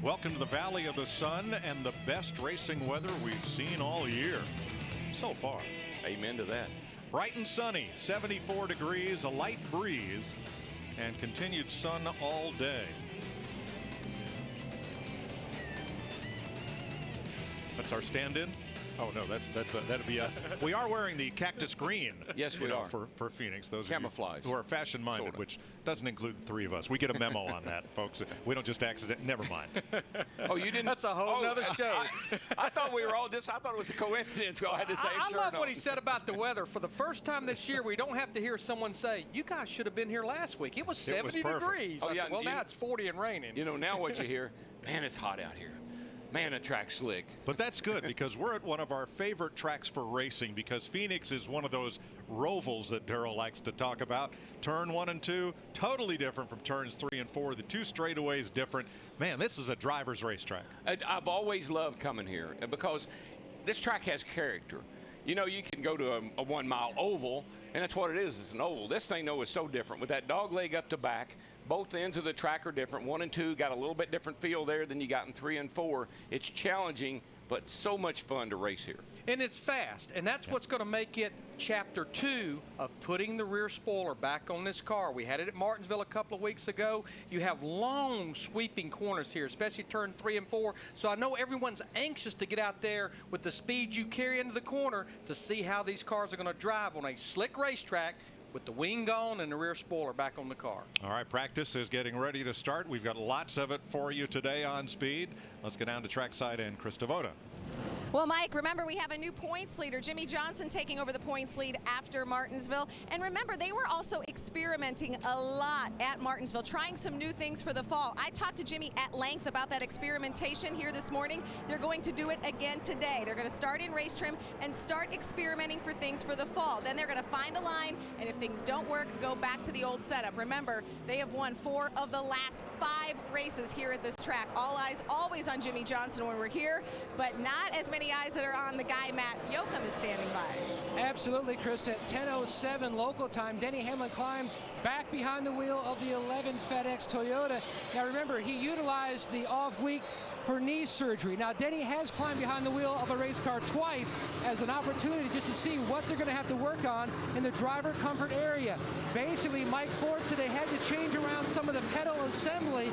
Welcome to the Valley of the Sun and the best racing weather we've seen all year so far. Amen to that. Bright and sunny, 74 degrees, a light breeze, and continued sun all day. That's our stand-in? Oh no, that'd be us. We are wearing the cactus green. Yes, we are for Phoenix. Those camouflage of you who are fashion-minded, sort of. which doesn't include the three of us. We get a memo on that, folks. We don't just accident. Never mind. Oh, you didn't. That's a whole nother show. I thought we were all just. I thought it was a coincidence. We all had the same I shirt love on. what he said about the weather. For the first time this year, we don't have to hear someone say, "You guys should have been here last week. It was 70 degrees." Oh, yeah, said, well, now it's 40 and raining. You know, now what you hear, man, it's hot out here. Man, the track's slick. But that's good because we're at one of our favorite tracks for racing because Phoenix is one of those rovals that Darrell likes to talk about. Turn 1 and 2, totally different from turns 3 and 4. The two straightaways different. Man, this is a driver's racetrack. I've always loved coming here because this track has character. You know, you can go to a 1 mile oval, and that's what it is. It's an oval. This thing, though, is so different. With that dog leg up to back, both ends of the track are different. 1 and 2 got a little bit different feel there than you got in 3 and 4. It's challenging, but so much fun to race here. And it's fast, and that's what's going to make it chapter 2 of putting the rear spoiler back on this car. We had it at Martinsville a couple of weeks ago. You have long sweeping corners here, especially turn 3 and 4. So I know everyone's anxious to get out there with the speed you carry into the corner to see how these cars are going to drive on a slick racetrack with the wing gone and the rear spoiler back on the car. All right, practice is getting ready to start. We've got lots of it for you today on Speed. Let's get down to trackside and Chris Devoda. Well, Mike, remember we have a new points leader, Jimmy Johnson, taking over the points lead after Martinsville. And remember, they were also experimenting a lot at Martinsville, trying some new things for the fall. I talked to Jimmy at length about that experimentation here this morning. They're going to do it again today. They're going to start in race trim and start experimenting for things for the fall. Then they're going to find a line, and if things don't work, go back to the old setup. Remember, they have won 4 of the last 5 races here at this track. All eyes always on Jimmy Johnson when we're here, but not as many eyes that are on the guy Matt Yoakum is standing by. Absolutely, Krista. At 10:07 local time, Denny Hamlin climbed back behind the wheel of the 11 FedEx Toyota. Now remember, he utilized the off week for knee surgery. Now Denny has climbed behind the wheel of a race car twice as an opportunity just to see what they're going to have to work on in the driver comfort area. Basically, Mike Ford said they had to change around some of the pedal assembly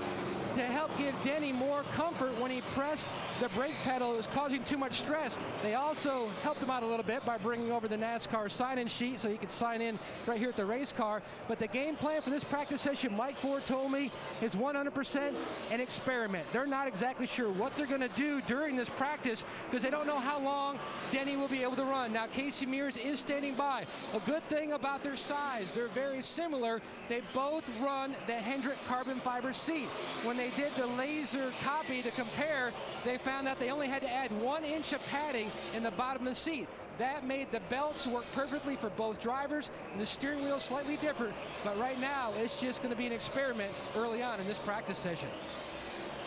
to help give Denny more comfort when he pressed the brake pedal. It was causing too much stress. They also helped him out a little bit by bringing over the NASCAR sign-in sheet so he could sign in right here at the race car. But the game plan for this practice session, Mike Ford told me, is 100% an experiment. They're not exactly sure what they're going to do during this practice because they don't know how long Denny will be able to run. Now, Casey Mears is standing by. A good thing about their size, they're very similar. They both run the Hendrick carbon fiber seat. When they did the laser copy to compare, they found that they only had to add 1 inch of padding in the bottom of the seat. That made the belts work perfectly for both drivers, and the steering wheel slightly different. But right now, it's just going to be an experiment early on in this practice session.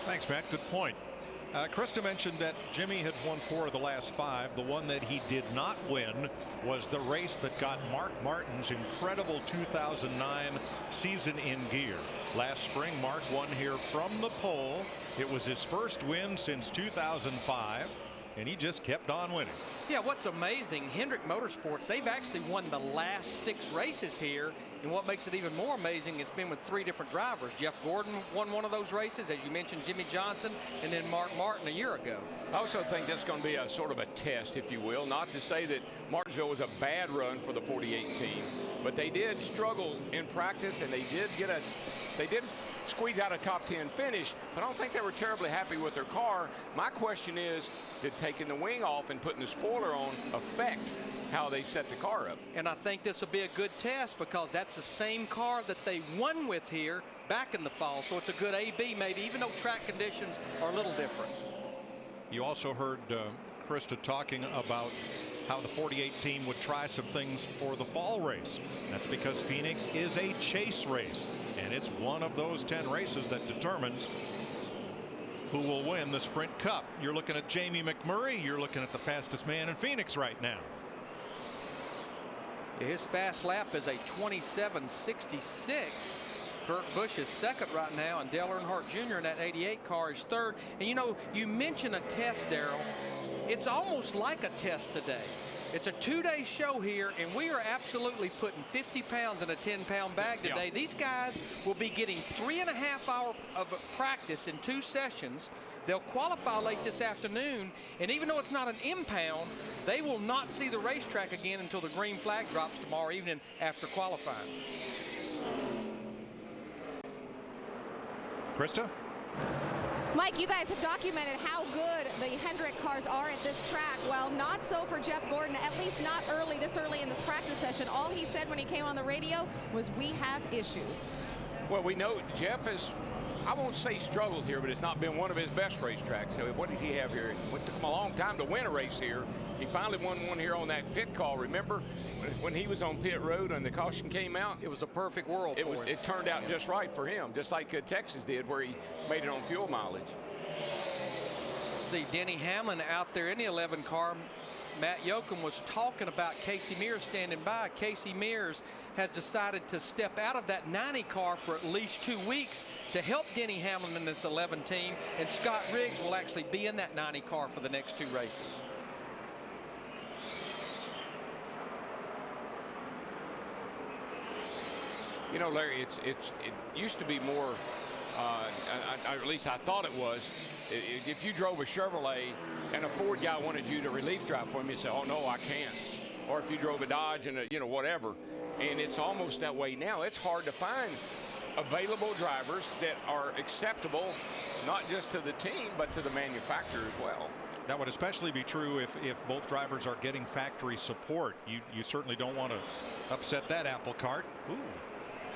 Thanks, Matt. Good point. Krista mentioned that Jimmy had won 4 of the last 5. The one that he did not win was the race that got Mark Martin's incredible 2009 season in gear. Last spring, Mark won here from the pole. It was his first win since 2005, and he just kept on winning. Yeah, what's amazing, Hendrick Motorsports, they've actually won the last 6 races here, and what makes it even more amazing, it's been with 3 different drivers. Jeff Gordon won one of those races, as you mentioned, Jimmy Johnson, and then Mark Martin a year ago. I also think that's going to be a sort of a test, if you will. Not to say that Martinsville was a bad run for the 48 team, but they did struggle in practice, and they did squeeze out a top 10 finish, but I don't think they were terribly happy with their car. My question is, did taking the wing off and putting the spoiler on affect how they set the car up? And I think this will be a good test because that's the same car that they won with here back in the fall. So it's a good A-B maybe, even though track conditions are a little different. You also heard Krista talking about how the 48 team would try some things for the fall race. That's because Phoenix is a chase race, and it's one of those 10 races that determines who will win the Sprint Cup. You're looking at Jamie McMurray. You're looking at the fastest man in Phoenix right now. His fast lap is a 27.66. Kurt Busch is second right now, and Dale Earnhardt Jr. in that 88 car is third. And you know, you mentioned a test, Darrell. It's almost like a test today. It's a 2-day show here, and we are absolutely putting 50 pounds in a 10-pound bag today. Yeah. These guys will be getting 3.5 hours of practice in 2 sessions. They'll qualify late this afternoon, and even though it's not an impound, they will not see the racetrack again until the green flag drops tomorrow evening after qualifying. Krista? Mike, you guys have documented how good the Hendrick cars are at this track. Well, not so for Jeff Gordon, at least not this early in this practice session. All he said when he came on the radio was, we have issues. Well, we know Jeff has, I won't say struggled here, but it's not been one of his best racetracks. So what does he have here? It took him a long time to win a race here. He finally won one here on that pit call. Remember when he was on pit road and the caution came out? It was a perfect world for him. It turned out just right for him, just like Texas did, where he made it on fuel mileage. See Denny Hamlin out there in the 11 car. Matt Yoakum was talking about Casey Mears standing by. Casey Mears has decided to step out of that 90 car for at least 2 weeks to help Denny Hamlin in this 11 team, and Scott Riggs will actually be in that 90 car for the next 2 races. You know, Larry, it used to be more, at least I thought it was, if you drove a Chevrolet and a Ford guy wanted you to relief drive for him, you'd say, oh, no, I can't. Or if you drove a Dodge and, whatever. And it's almost that way now. It's hard to find available drivers that are acceptable, not just to the team, but to the manufacturer as well. That would especially be true if both drivers are getting factory support. You certainly don't want to upset that apple cart. Ooh.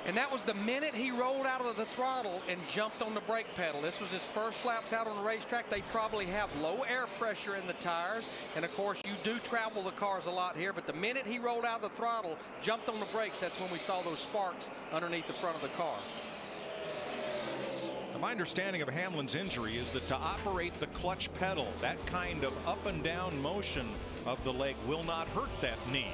And that was the minute he rolled out of the throttle and jumped on the brake pedal. This was his first laps out on the racetrack. They probably have low air pressure in the tires. And of course, you do travel the cars a lot here, but the minute he rolled out of the throttle, jumped on the brakes, that's when we saw those sparks underneath the front of the car. My understanding of Hamlin's injury is that to operate the clutch pedal, that kind of up and down motion of the leg will not hurt that knee.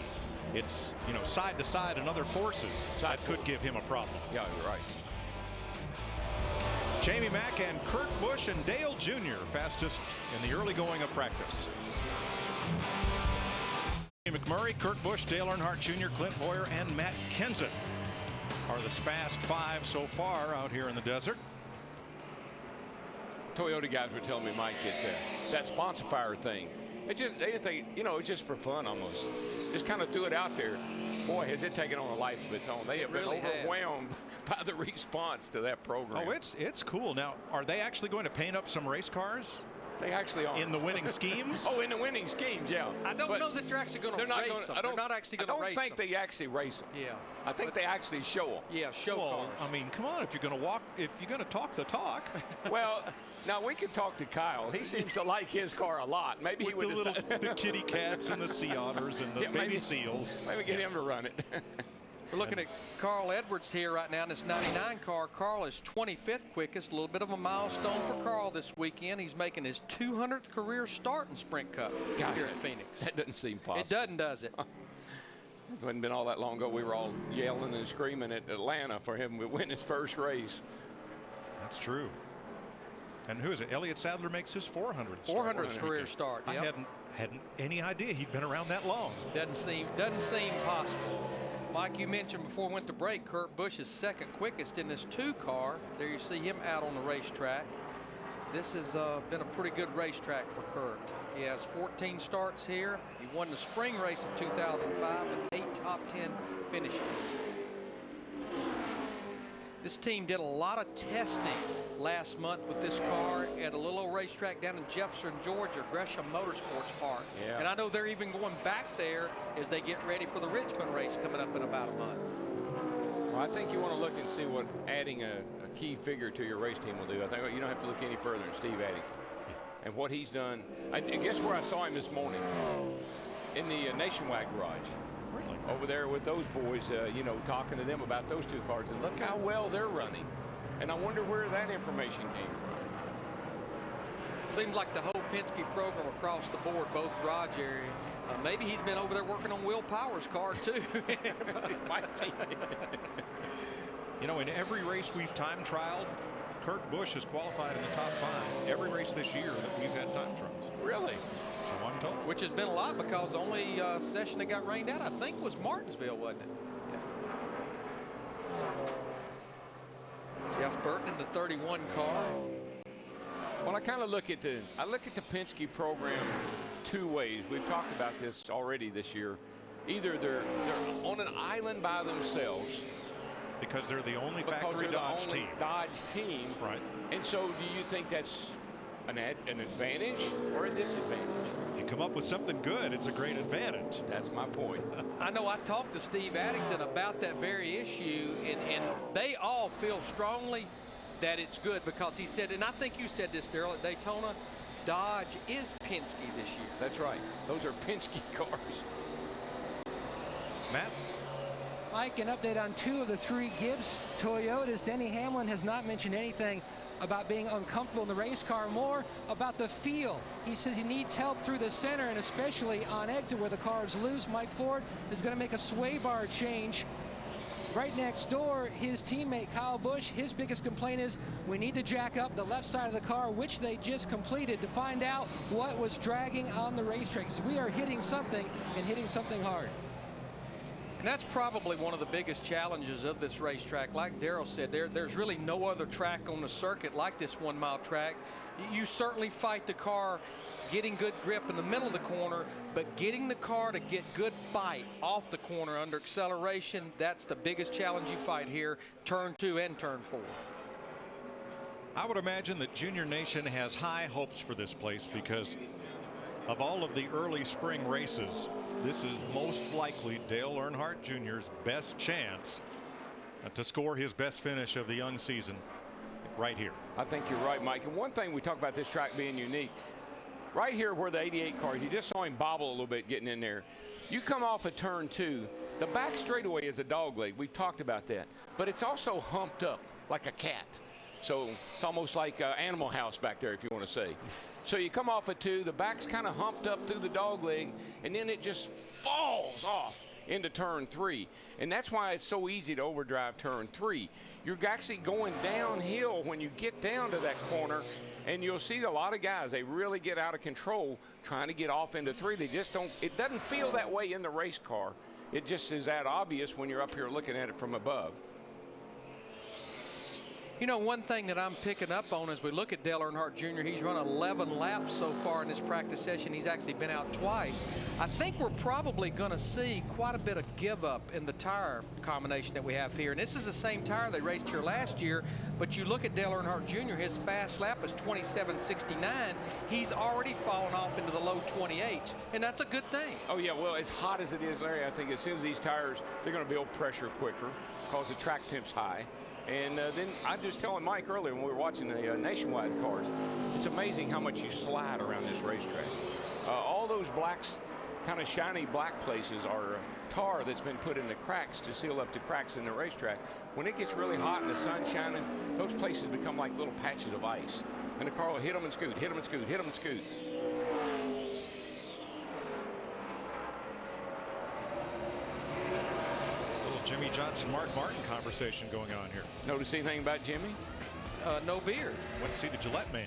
It's, side to side and other forces that could give him a problem. Yeah, you're right. Jamie Mack and Kurt Busch and Dale Jr. fastest in the early going of practice. McMurray, Kurt Busch, Dale Earnhardt Jr., Clint Bowyer, and Matt Kenseth are the fast 5 so far out here in the desert. Toyota guys were telling me, Mike, that sponsor fire thing, they didn't think, it's just for fun almost. Just kind of threw it out there. Boy, has it taken on a life of its own. They have been overwhelmed by the response to that program. Oh, it's cool. Now, are they actually going to paint up some race cars? They actually are. In the winning schemes? Oh, in the winning schemes, yeah. I don't know that they're actually going to race them. They're not actually going to race them. I don't think they actually race them. Yeah. I think they actually show them. Yeah, show cars. I mean, come on, if you're going to talk the talk. Well, now we could talk to Kyle. He seems to like his car a lot. Maybe With he would the kitty cats and the sea otters and the baby seals. Maybe get him to run it. We're looking at Carl Edwards here right now in this 99 car. Carl is 25th quickest. A little bit of a milestone for Carl this weekend. He's making his 200th career start in Sprint Cup here at Phoenix. That doesn't seem possible. It doesn't, does it? It hadn't been all that long ago. We were all yelling and screaming at Atlanta for him to win his first race. That's true. And who is it? Elliott Sadler makes his 400th start. 400th career start. I yep. hadn't any idea he'd been around that long. Doesn't seem possible. Mike, you mentioned before we went to break, Kurt Busch is second quickest in this 2 car. There you see him out on the racetrack. This has been a pretty good racetrack for Kurt. He has 14 starts here. He won the spring race of 2005 with 8 top 10 finishes. This team did a lot of testing last month with this car at a little old racetrack down in Jefferson, Georgia, Gresham Motorsports Park. Yeah. And I know they're even going back there as they get ready for the Richmond race coming up in about a month. Well, I think you want to look and see what adding a key figure to your race team will do. I think you don't have to look any further than Steve Addington and what he's done. And guess where I saw him this morning? In the Nationwide garage. Really? Over there with those boys, talking to them about those 2 cars. And look how well they're running. And I wonder where that information came from. It seems like the whole Penske program across the board, both garage area, maybe he's been over there working on Will Power's car too. It might be. You know, in every race we've time trialed, Kurt Busch has qualified in the top 5. Every race this year that we've had time trials. Really? So I'm told. Which has been a lot because the only session that got rained out, I think, was Martinsville, wasn't it? Yeah. Jeff Burton in the 31 car. Well, I kind of look at the Penske program two ways. We've talked about this already this year. Either they're on an island by themselves. Because they're the only factory Dodge team. Dodge team. Right. And so do you think that's an advantage or a disadvantage? If you come up with something good, it's a great advantage. That's my point. I know I talked to Steve Addington about that very issue, and they all feel strongly that it's good because he said, and I think you said this, Darrell, at Daytona, Dodge is Penske this year. That's right. Those are Penske cars. Matt? Mike, an update on 2 of the 3 Gibbs Toyotas. Denny Hamlin has not mentioned anything about being uncomfortable in the race car, more about the feel. He says he needs help through the center and especially on exit where the car is loose. Mike Ford is going to make a sway bar change. Right next door, his teammate Kyle Busch, his biggest complaint is we need to jack up the left side of the car, which they just completed, to find out what was dragging on the racetrack. So we are hitting something and hitting something hard. And that's probably one of the biggest challenges of this racetrack. Like Darrell said, there's really no other track on the circuit like this 1 mile track. You certainly fight the car getting good grip in the middle of the corner, but getting the car to get good bite off the corner under acceleration, that's the biggest challenge you fight here, turn 2 and turn 4. I would imagine that Junior Nation has high hopes for this place because of all of the early spring races. This is most likely Dale Earnhardt Jr.'s best chance to score his best finish of the young season right here. I think you're right, Mike. And one thing we talk about this track being unique, right here where the 88 cars, you just saw him bobble a little bit getting in there. You come off of turn 2, the back straightaway is a dog leg. We've talked about that. But it's also humped up like a cat. So it's almost like Animal House back there, if you want to say. So you come off of 2, the back's kind of humped up through the dog leg, and then it just falls off into turn 3. And that's why it's so easy to overdrive turn 3. You're actually going downhill when you get down to that corner, and you'll see a lot of guys, they really get out of control trying to get off into 3. They just don't, it doesn't feel that way in the race car. It just is that obvious when you're up here looking at it from above. You know, one thing that I'm picking up on as we look at Dale Earnhardt Jr., he's run 11 laps so far in this practice session. He's actually been out twice. I think we're probably going to see quite a bit of give up in the tire combination that we have here. And this is the same tire they raced here last year. But you look at Dale Earnhardt Jr., his fast lap is 27.69. He's already fallen off into the low 28s, and that's a good thing. Oh, yeah, well, as hot as it is, Larry, I think as soon as these tires, they're going to build pressure quicker because the track temp's high. And then I was telling Mike earlier when we were watching the nationwide cars, it's amazing how much you slide around this racetrack. All those blacks, kind of shiny black places are tar that's been put in the cracks to seal up the cracks in the racetrack. When it gets really hot and the sun's shining, those places become like little patches of ice. And the car will hit them and scoot, hit them and scoot, hit them and scoot. Jimmy Johnson, Mark Martin conversation going on here. Notice anything about Jimmy? No beard. Went to see the Gillette man.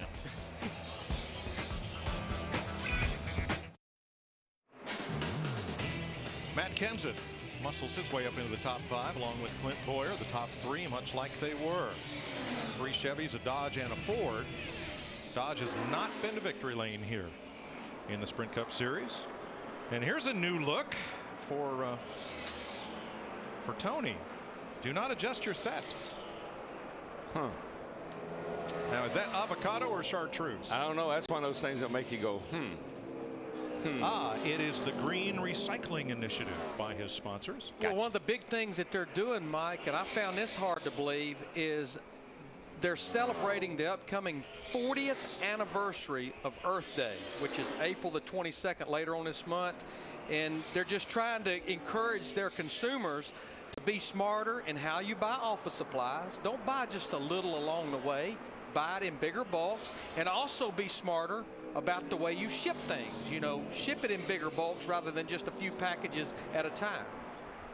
Matt Kenseth muscles his way up into the top 5 along with Clint Bowyer, the top 3, much like they were. 3 Chevys, a Dodge, and a Ford. Dodge has not been to victory lane here in the Sprint Cup Series. And here's a new look for Tony. Do not adjust your set. Huh. Now, is that avocado or chartreuse? I don't know. That's one of those things that make you go, It is the Green Recycling Initiative by his sponsors. Gotcha. Well, one of the big things that they're doing, Mike, and I found this hard to believe, is they're celebrating the upcoming 40th anniversary of Earth Day, which is April the 22nd later on this month. And they're just trying to encourage their consumers to be smarter in how you buy office supplies. Don't buy just a little along the way. Buy it in bigger bulks, and also be smarter about the way you ship things. You know, ship it in bigger bulks rather than just a few packages at a time.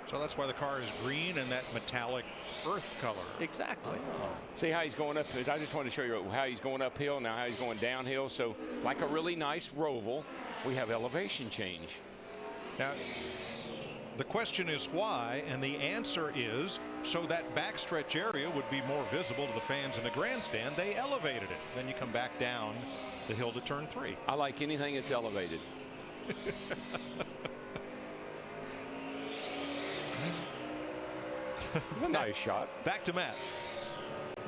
So that's why the car is green and that metallic earth color. Exactly. See how he's going up. I just want to show you how he's going uphill, now how he's going downhill. So like a really nice roval, we have elevation change. Now, the question is why, and the answer is so that backstretch area would be more visible to the fans in the grandstand. They elevated it. Then you come back down the hill to turn 3. I like anything that's elevated. It's a nice shot. Back to Matt.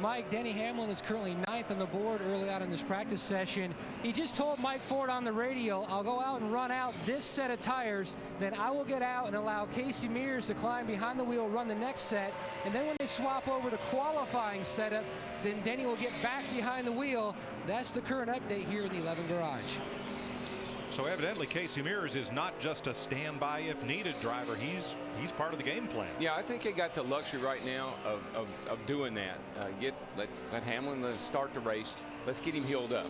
Mike, Denny Hamlin is currently 9th on the board early out in this practice session. He just told Mike Ford on the radio, I'll go out and run out this set of tires, then I will get out and allow Casey Mears to climb behind the wheel, run the next set, and then when they swap over to qualifying setup, then Denny will get back behind the wheel. That's the current update here in the 11 garage. So evidently Casey Mears is not just a standby if needed driver. He's part of the game plan. Yeah, I think they got the luxury right now of doing that. Let Hamlin start the race. Let's get him healed up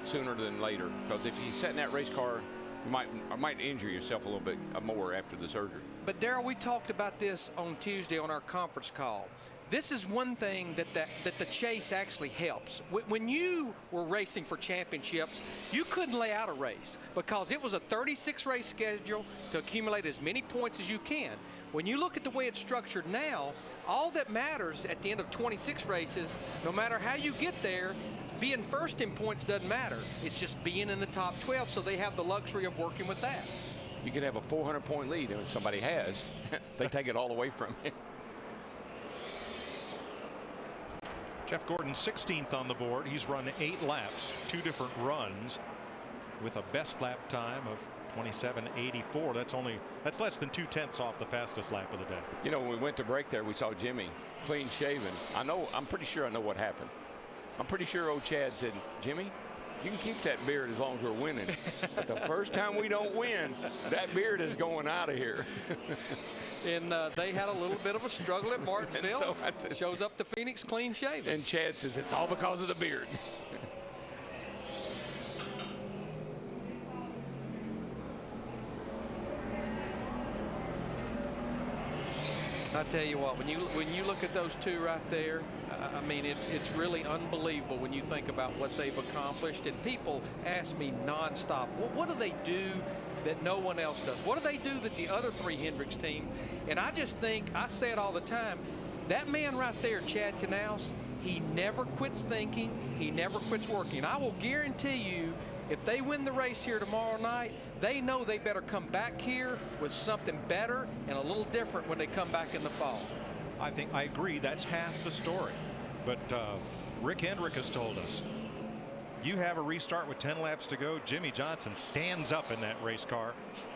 sooner than later. Because if you sit in that race car, you might injure yourself a little bit more after the surgery. But Darrell, we talked about this on Tuesday on our conference call. This is one thing that the chase actually helps. When you were racing for championships, you couldn't lay out a race because it was a 36 race schedule to accumulate as many points as you can. When you look at the way it's structured now, all that matters at the end of 26 races, no matter how you get there, being first in points doesn't matter. It's just being in the top 12, so they have the luxury of working with that. You can have a 400-point lead, and if somebody has, they take it all away from you. Jeff Gordon 16th on the board. He's run 8 laps, 2 different runs with a best lap time of 27.84. That's less than 2/10 off the fastest lap of the day. You know, when we went to break there, we saw Jimmy clean shaven. I'm pretty sure I know what happened. I'm pretty sure old Chad said, Jimmy, you can keep that beard as long as we're winning. But the first time we don't win, that beard is going out of here. And they had a little bit of a struggle at Martinsville. So shows up to Phoenix clean shaven. And Chad says it's all because of the beard. I tell you what, when you look at those two right there, I mean, it's really unbelievable when you think about what they've accomplished. And people ask me nonstop, well, what do they do that no one else does? What do they do that the other 3 Hendricks team? And I just think, I say it all the time, that man right there, Chad Knaus, he never quits thinking, he never quits working. I will guarantee you, if they win the race here tomorrow night, they know they better come back here with something better and a little different when they come back in the fall. I agree. That's half the story. But Rick Hendrick has told us, you have a restart with 10 laps to go. Jimmy Johnson stands up in that race car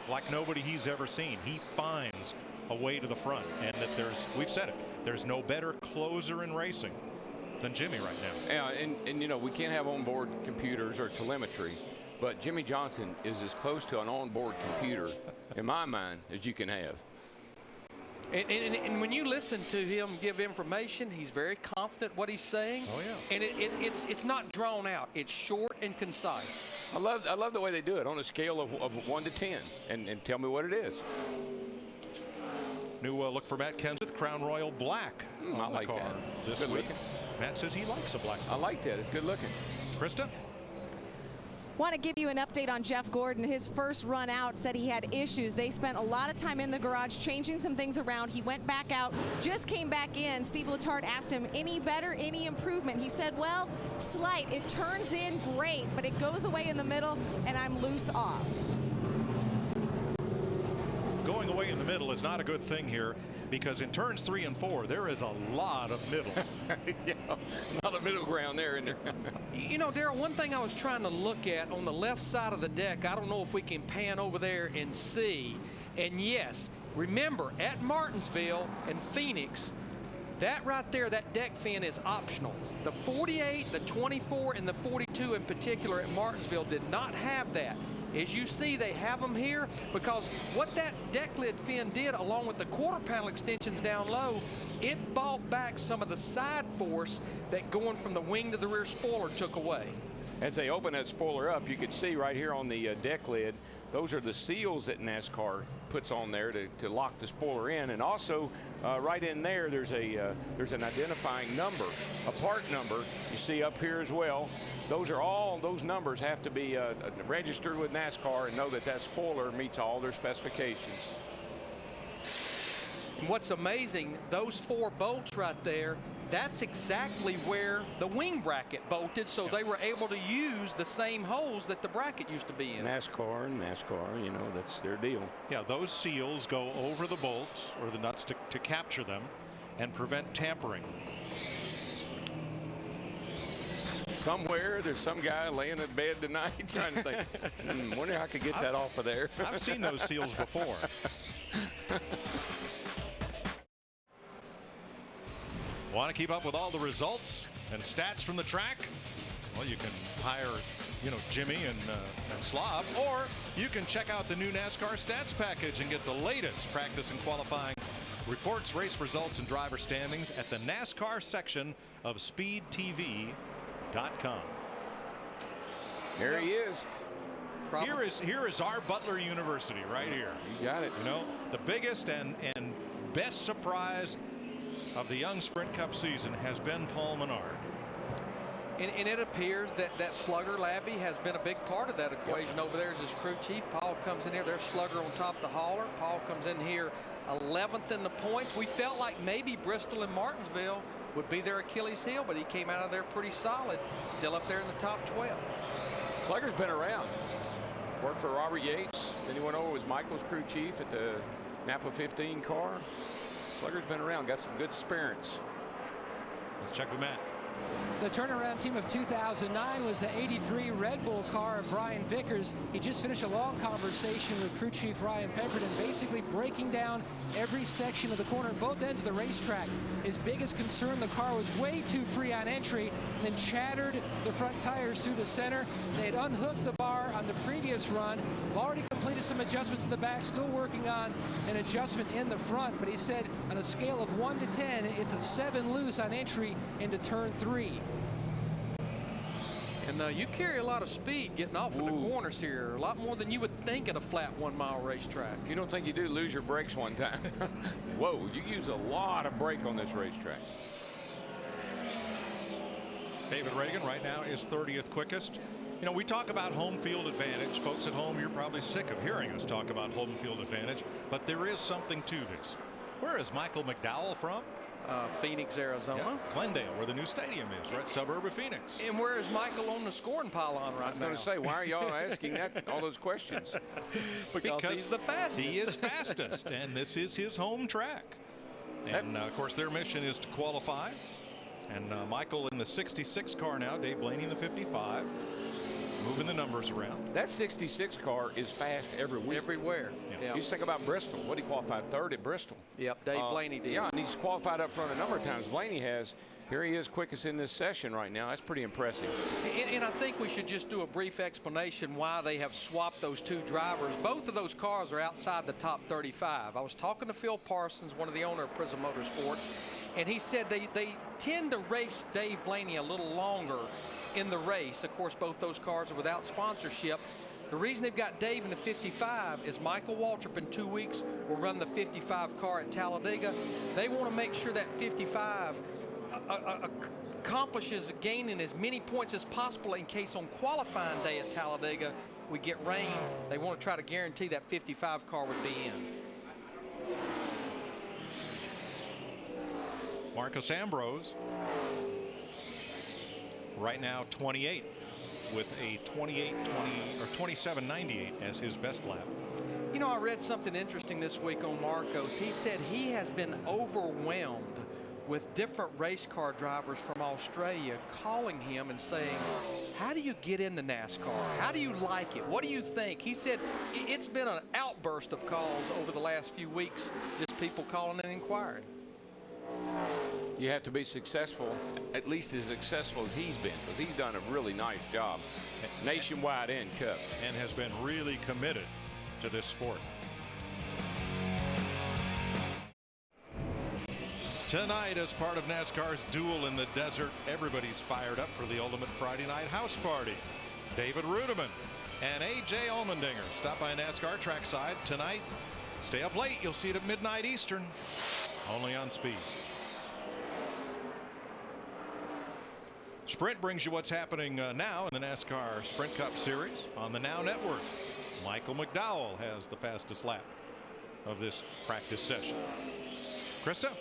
like nobody he's ever seen. He finds a way to the front, and that we've said it, there's no better closer in racing than Jimmy right now. Yeah, and you know, we can't have onboard computers or telemetry, but Jimmy Johnson is as close to an onboard computer in my mind as you can have. And when you listen to him give information, he's very confident what he's saying. Oh yeah. And it's not drawn out. It's short and concise. I love the way they do it on a scale of 1 to 10, and tell me what it is. New look for Matt Kenseth, Crown Royal Black I on the like car that. this Good week. looking. Matt says he likes a black I like that. It's good looking. Krista? Want to give you an update on Jeff Gordon. His first run out said he had issues. They spent a lot of time in the garage changing some things around. He went back out, just came back in. Steve Letarte asked him, any better, any improvement? He said, well, slight. It turns in great, but it goes away in the middle, and I'm loose off. Going away in the middle is not a good thing here, because in turns 3 and 4 there is a lot of middle. Yeah, a lot of middle ground there, isn't there? You know, Darrell, one thing I was trying to look at on the left side of the deck, I don't know if we can pan over there and see. And yes, remember, at Martinsville and Phoenix, that right there, that deck fin is optional. The 48, the 24, and the 42 in particular at Martinsville did not have that. As you see, they have them here because what that deck lid fin did, along with the quarter panel extensions down low, it brought back some of the side force that going from the wing to the rear spoiler took away. As they open that spoiler up, you can see right here on the deck lid, those are the seals that NASCAR puts on there to lock the spoiler in. And also right in there, there's an identifying number, a part number you see up here as well. Those numbers have to be registered with NASCAR and know that that spoiler meets all their specifications. And what's amazing, those 4 bolts right there, that's exactly where the wing bracket bolted, so they were able to use the same holes that the bracket used to be in. NASCAR, you know, that's their deal. Yeah, those seals go over the bolts or the nuts to capture them and prevent tampering. Somewhere there's some guy laying in bed tonight trying to think, wonder how I could get that off of there. I've seen those seals before. Want to keep up with all the results and stats from the track? Well, you can hire, Jimmy and Slob, or you can check out the new NASCAR stats package and get the latest practice and qualifying reports, race results, and driver standings at the NASCAR section of SpeedTV.com. There he is. Here is our Butler University right here. You got it. The biggest and best surprise of the Young Sprint Cup season has been Paul Menard. And it appears that Slugger Labby has been a big part of that equation over there as his crew chief. Paul comes in here. There's Slugger on top of the hauler. Paul comes in here 11th in the points. We felt like maybe Bristol and Martinsville would be their Achilles heel, but he came out of there pretty solid. Still up there in the top 12. Slugger's been around. Worked for Robert Yates. Then he went over as Michael's crew chief at the Napa 15 car. Slugger's been around, got some good experience. Let's check with Matt. The turnaround team of 2009 was the 83 Red Bull car of Brian Vickers. He just finished a long conversation with crew chief Ryan Pemberton, basically breaking down every section of the corner at both ends of the racetrack. His biggest concern, the car was way too free on entry, and then chattered the front tires through the center. They had unhooked the bar on the previous run, already completed some adjustments in the back, still working on an adjustment in the front, but he said on a scale of 1 to 10, it's a 7 loose on entry into turn 3. And you carry a lot of speed getting off in the corners here, a lot more than you would think at a flat 1-mile racetrack. If you don't think you do, lose your brakes one time. Whoa, you use a lot of brake on this racetrack. David Reagan right now is 30th quickest. We talk about home field advantage. Folks at home, you're probably sick of hearing us talk about home field advantage, but there is something to this. Where is Michael McDowell from? Phoenix, Arizona. Yeah, Glendale, where the new stadium is, right? Suburb of Phoenix. And where is Michael on the scoring pylon right now? I was going to say, why are y'all asking all those questions? Because he's the fastest. He is fastest, and this is his home track. And, of course, their mission is to qualify. And Michael in the 66 car now, Dave Blaney in the 55. Moving the numbers around. That 66 car is fast every week. Everywhere. Yeah. You just think about Bristol. What he qualified 3rd at Bristol. Yep, Dave Blaney did. Yeah, and he's qualified up front a number of times. Blaney has. Here he is quickest in this session right now. That's pretty impressive. And I think we should just do a brief explanation why they have swapped those 2 drivers. Both of those cars are outside the top 35. I was talking to Phil Parsons, one of the owner of Prism Motorsports, and he said they tend to race Dave Blaney a little longer in the race. Of course, both those cars are without sponsorship. The reason they've got Dave in the 55 is Michael Waltrip in 2 weeks will run the 55 car at Talladega. They want to make sure that 55 accomplishes gaining as many points as possible in case on qualifying day at Talladega we get rain. They want to try to guarantee that 55 car would be in. Marcus Ambrose right now 28th with a 27.98 as his best lap. I read something interesting this week on Marcos. He said he has been overwhelmed with different race car drivers from Australia calling him and saying, how do you get into NASCAR? How do you like it? What do you think? He said it's been an outburst of calls over the last few weeks, just people calling and inquiring. You have to be successful, at least as successful as he's been, because he's done a really nice job nationwide and Cup. And has been really committed to this sport. Tonight, as part of NASCAR's Duel in the Desert, everybody's fired up for the ultimate Friday night house party. David Rudiman and A.J. Allmendinger stop by NASCAR trackside tonight. Stay up late. You'll see it at midnight Eastern, only on Speed. Sprint brings you what's happening now in the NASCAR Sprint Cup Series on the Now Network. Michael McDowell has the fastest lap of this practice session. Krista?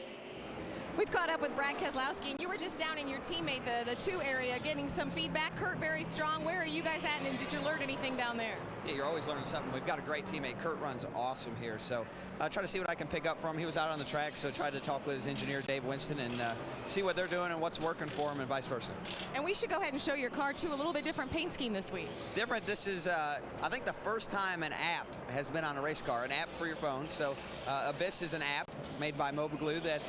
We've caught up with Brad Keselowski, and you were just down in your teammate, the 2 area, getting some feedback. Kurt, very strong. Where are you guys at, and did you learn anything down there? Yeah, you're always learning something. We've got a great teammate. Kurt runs awesome here, so I try to see what I can pick up from him. He was out on the track, so tried to talk with his engineer, Dave Winston, and see what they're doing and what's working for him and vice versa. And we should go ahead and show your car, too. A little bit different paint scheme this week. Different. This is, I think, the first time an app has been on a race car, an app for your phone. So Abyss is an app made by Mobile Glue that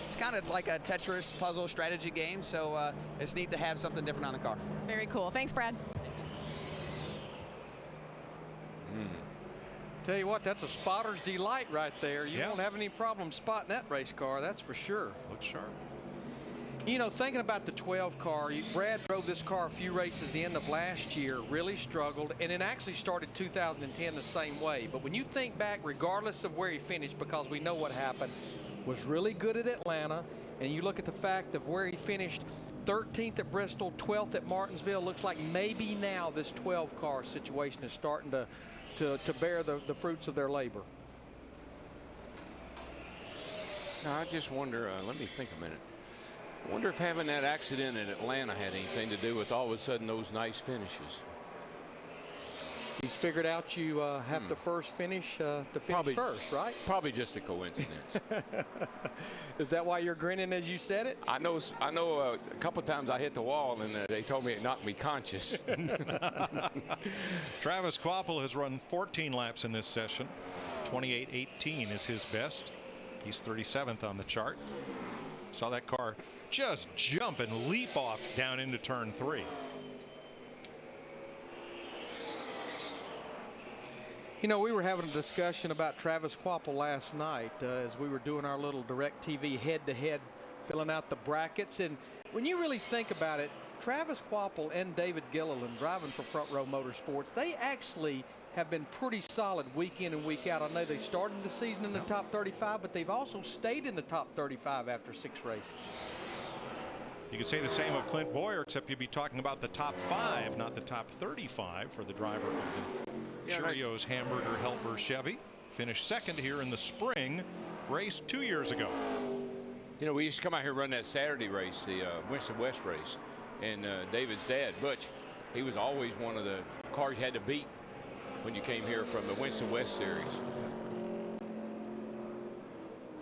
it's kind of like a Tetris puzzle strategy game, so it's neat to have something different on the car. Very cool. Thanks, Brad. Tell you what, that's a spotter's delight right there. You won't have any problem spotting that race car, that's for sure. Looks sharp. You know, thinking about the 12 car, Brad drove this car a few races the end of last year, really struggled, and it actually started 2010 the same way. But when you think back, regardless of where he finished, because we know what happened, was really good at Atlanta, and you look at the fact of where he finished 13th at Bristol, 12th at Martinsville, looks like maybe now this 12 car situation is starting to bear the fruits of their labor. Now, I just wonder, let me think a minute. I wonder if having that accident in Atlanta had anything to do with all of a sudden those nice finishes. He's figured out you have to first finish first, right? Probably just a coincidence. Is that why you're grinning as you said it? I know a couple of times I hit the wall and they told me it knocked me conscious. Travis Kvapil has run 14 laps in this session. 28:18 is his best. He's 37th on the chart. Saw that car just jump and leap off down into turn 3. You know, we were having a discussion about Travis Kvapil last night as we were doing our little DirecTV head-to-head, filling out the brackets. And when you really think about it, Travis Kvapil and David Gilliland driving for Front Row Motorsports, they actually have been pretty solid week in and week out. I know they started the season in the top 35, but they've also stayed in the top 35 after 6 races. You could say the same of Clint Bowyer, except you'd be talking about the top 5, not the top 35 for the driver of the Cheerios Hamburger Helper Chevy. Finished second here in the spring race 2 years ago. You know, we used to come out here and run that Saturday race, the Winston West race, and David's dad, Butch, he was always one of the cars you had to beat when you came here from the Winston West series.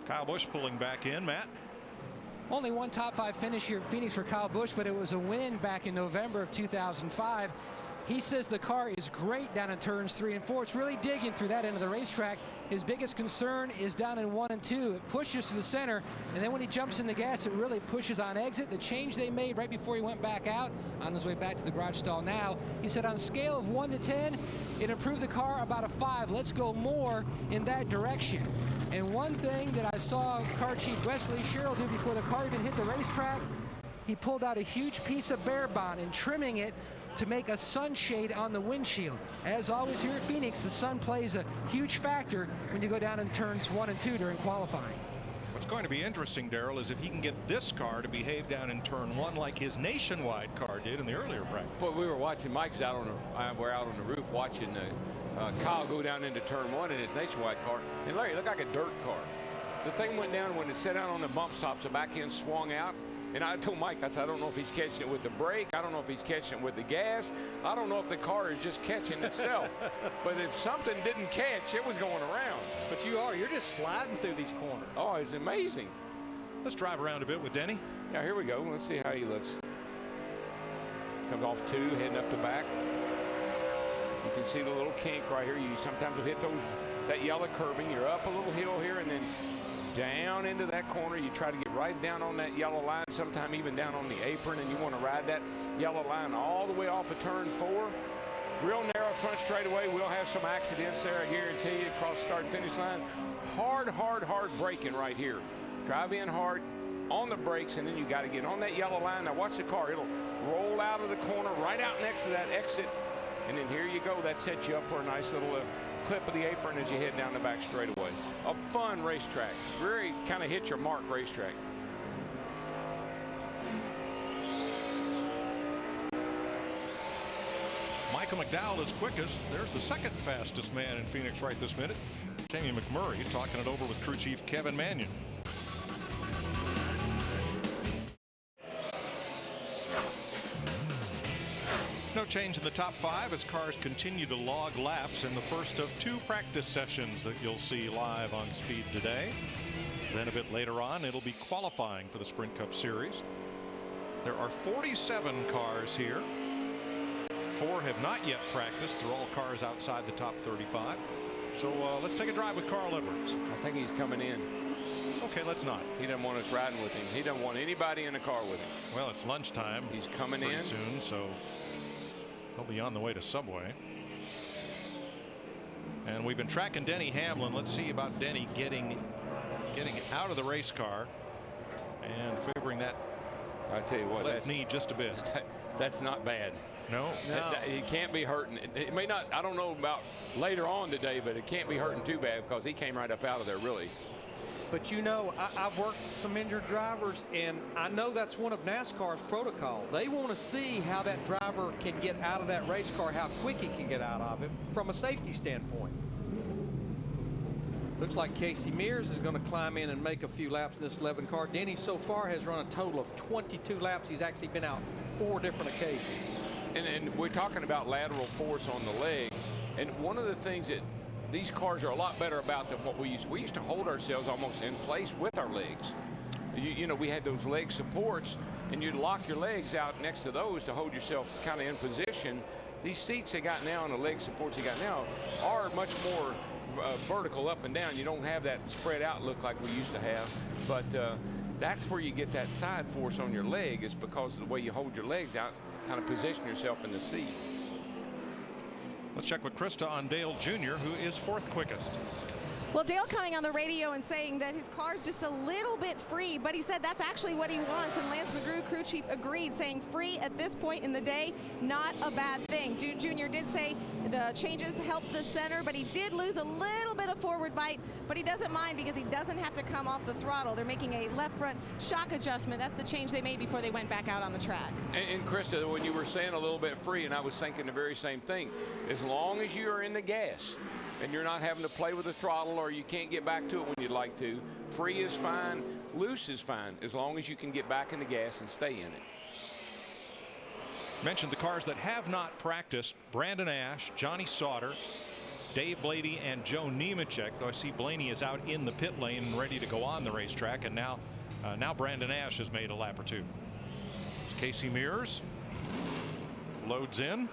Kyle Busch pulling back in, Matt. Only one top 5 finish here at Phoenix for Kyle Busch, but it was a win back in November of 2005. He says the car is great down in turns 3 and 4. It's really digging through that end of the racetrack. His biggest concern is down in 1 and 2. It pushes to the center, and then when he jumps in the gas, it really pushes on exit. The change they made right before he went back out, on his way back to the garage stall now, he said on a scale of 1 to 10, it improved the car about a 5. Let's go more in that direction. And one thing that I saw car chief Wesley Sherrill do before the car even hit the racetrack, he pulled out a huge piece of bare bond and trimming it to make a sunshade on the windshield. As always here at Phoenix, the sun plays a huge factor when you go down in turns 1 and 2 during qualifying. What's going to be interesting, Darrell, is if he can get this car to behave down in turn 1 like his Nationwide car did in the earlier practice. Well, we were watching, Mike's out on we're out on the roof watching Kyle go down into turn 1 in his Nationwide car, and Larry, it looked like a dirt car. The thing went down when it set down on the bump stops, the back end swung out. And I told Mike, I said, I don't know if he's catching it with the brake. I don't know if he's catching it with the gas. I don't know if the car is just catching itself. But if something didn't catch, it was going around. But you're just sliding through these corners. Oh, it's amazing. Let's drive around a bit with Denny. Yeah, here we go. Let's see how he looks. Comes off 2, heading up the back. You can see the little kink right here. You sometimes will hit that yellow curbing. You're up a little hill here and then down into that corner. You try to get right down on that yellow line, sometime even down on the apron, and you want to ride that yellow line all the way off of turn 4. Real narrow front straightaway. We'll have some accidents there, I guarantee you, across start finish line. Hard braking right here. Drive in hard, on the brakes, and then you got to get on that yellow line. Now watch the car. It'll roll out of the corner right out next to that exit, and then here you go. That sets you up for a nice little clip of the apron as you head down the back straightaway. A fun racetrack. Very kind of hit your mark racetrack. Michael McDowell is quickest. There's the second fastest man in Phoenix right this minute. Jamie McMurray talking it over with crew chief Kevin Mannion. No change in the top 5 as cars continue to log laps in the first of 2 practice sessions that you'll see live on Speed today. Then a bit later on, it'll be qualifying for the Sprint Cup Series. There are 47 cars here. 4 have not yet practiced. They're all cars outside the top 35. So let's take a drive with Carl Edwards. I think he's coming in. Okay, let's not. He doesn't want us riding with him. He doesn't want anybody in the car with him. Well, it's lunchtime. He's coming in soon, so he'll be on the way to Subway. And we've been tracking Denny Hamlin. Let's see about Denny getting out of the race car and favoring that. I tell you what, left knee just a bit. That's not bad. No. He can't be hurting. It may not. I don't know about later on today, but it can't be hurting too bad because he came right up out of there really. But you know, I've worked with some injured drivers, and I know that's one of NASCAR's protocol. They want to see how that driver can get out of that race car, how quick he can get out of it from a safety standpoint. Looks like Casey Mears is going to climb in and make a few laps in this 11 car. Denny so far has run a total of 22 laps. He's actually been out 4 different occasions. And we're talking about lateral force on the leg. And one of the things that these cars are a lot better about than what we used to hold ourselves almost in place with our legs. You know, we had those leg supports, and you'd lock your legs out next to those to hold yourself kind of in position. These seats they got now and the leg supports they got now are much more vertical up and down. You don't have that spread out look like we used to have, but that's where you get that side force on your leg, is because of the way you hold your legs out, kind of position yourself in the seat. Let's check with Krista on Dale Jr., who is 4th quickest. Well, Dale coming on the radio and saying that his car's just a little bit free, but he said that's actually what he wants. And Lance McGrew, crew chief, agreed, saying free at this point in the day, not a bad thing. Junior did say the changes helped the center, but he did lose a little bit of forward bite, but he doesn't mind because he doesn't have to come off the throttle. They're making a left front shock adjustment. That's the change they made before they went back out on the track. And Krista, when you were saying a little bit free, and I was thinking the very same thing, as long as you are in the gas and you're not having to play with the throttle or you can't get back to it when you'd like to, free is fine, loose is fine, as long as you can get back in the gas and stay in it. Mentioned the cars that have not practiced: Brandon Ash, Johnny Sauter, Dave Blaney, and Joe Nemechek. Though I see Blaney is out in the pit lane and ready to go on the racetrack, and now Brandon Ash has made a lap or 2. Casey Mears loads in,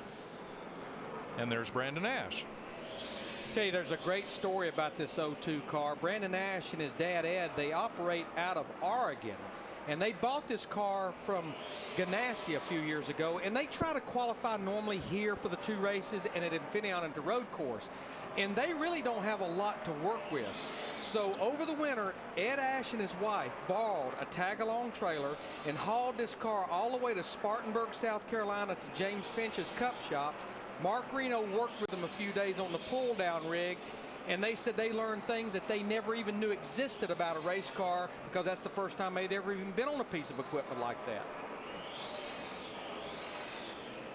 and there's Brandon Ash. Tell you, there's a great story about this 02 car. Brandon Ash and his dad Ed, they operate out of Oregon, and they bought this car from Ganassi a few years ago, and they try to qualify normally here for the 2 races and at Infineon and the road course, and they really don't have a lot to work with. So over the winter, Ed Ash and his wife borrowed a tag-along trailer and hauled this car all the way to Spartanburg, South Carolina, to James Finch's Cup shops. Mark Reno worked with them a few days on the pull-down rig, and they said they learned things that they never even knew existed about a race car, because that's the first time they'd ever even been on a piece of equipment like that.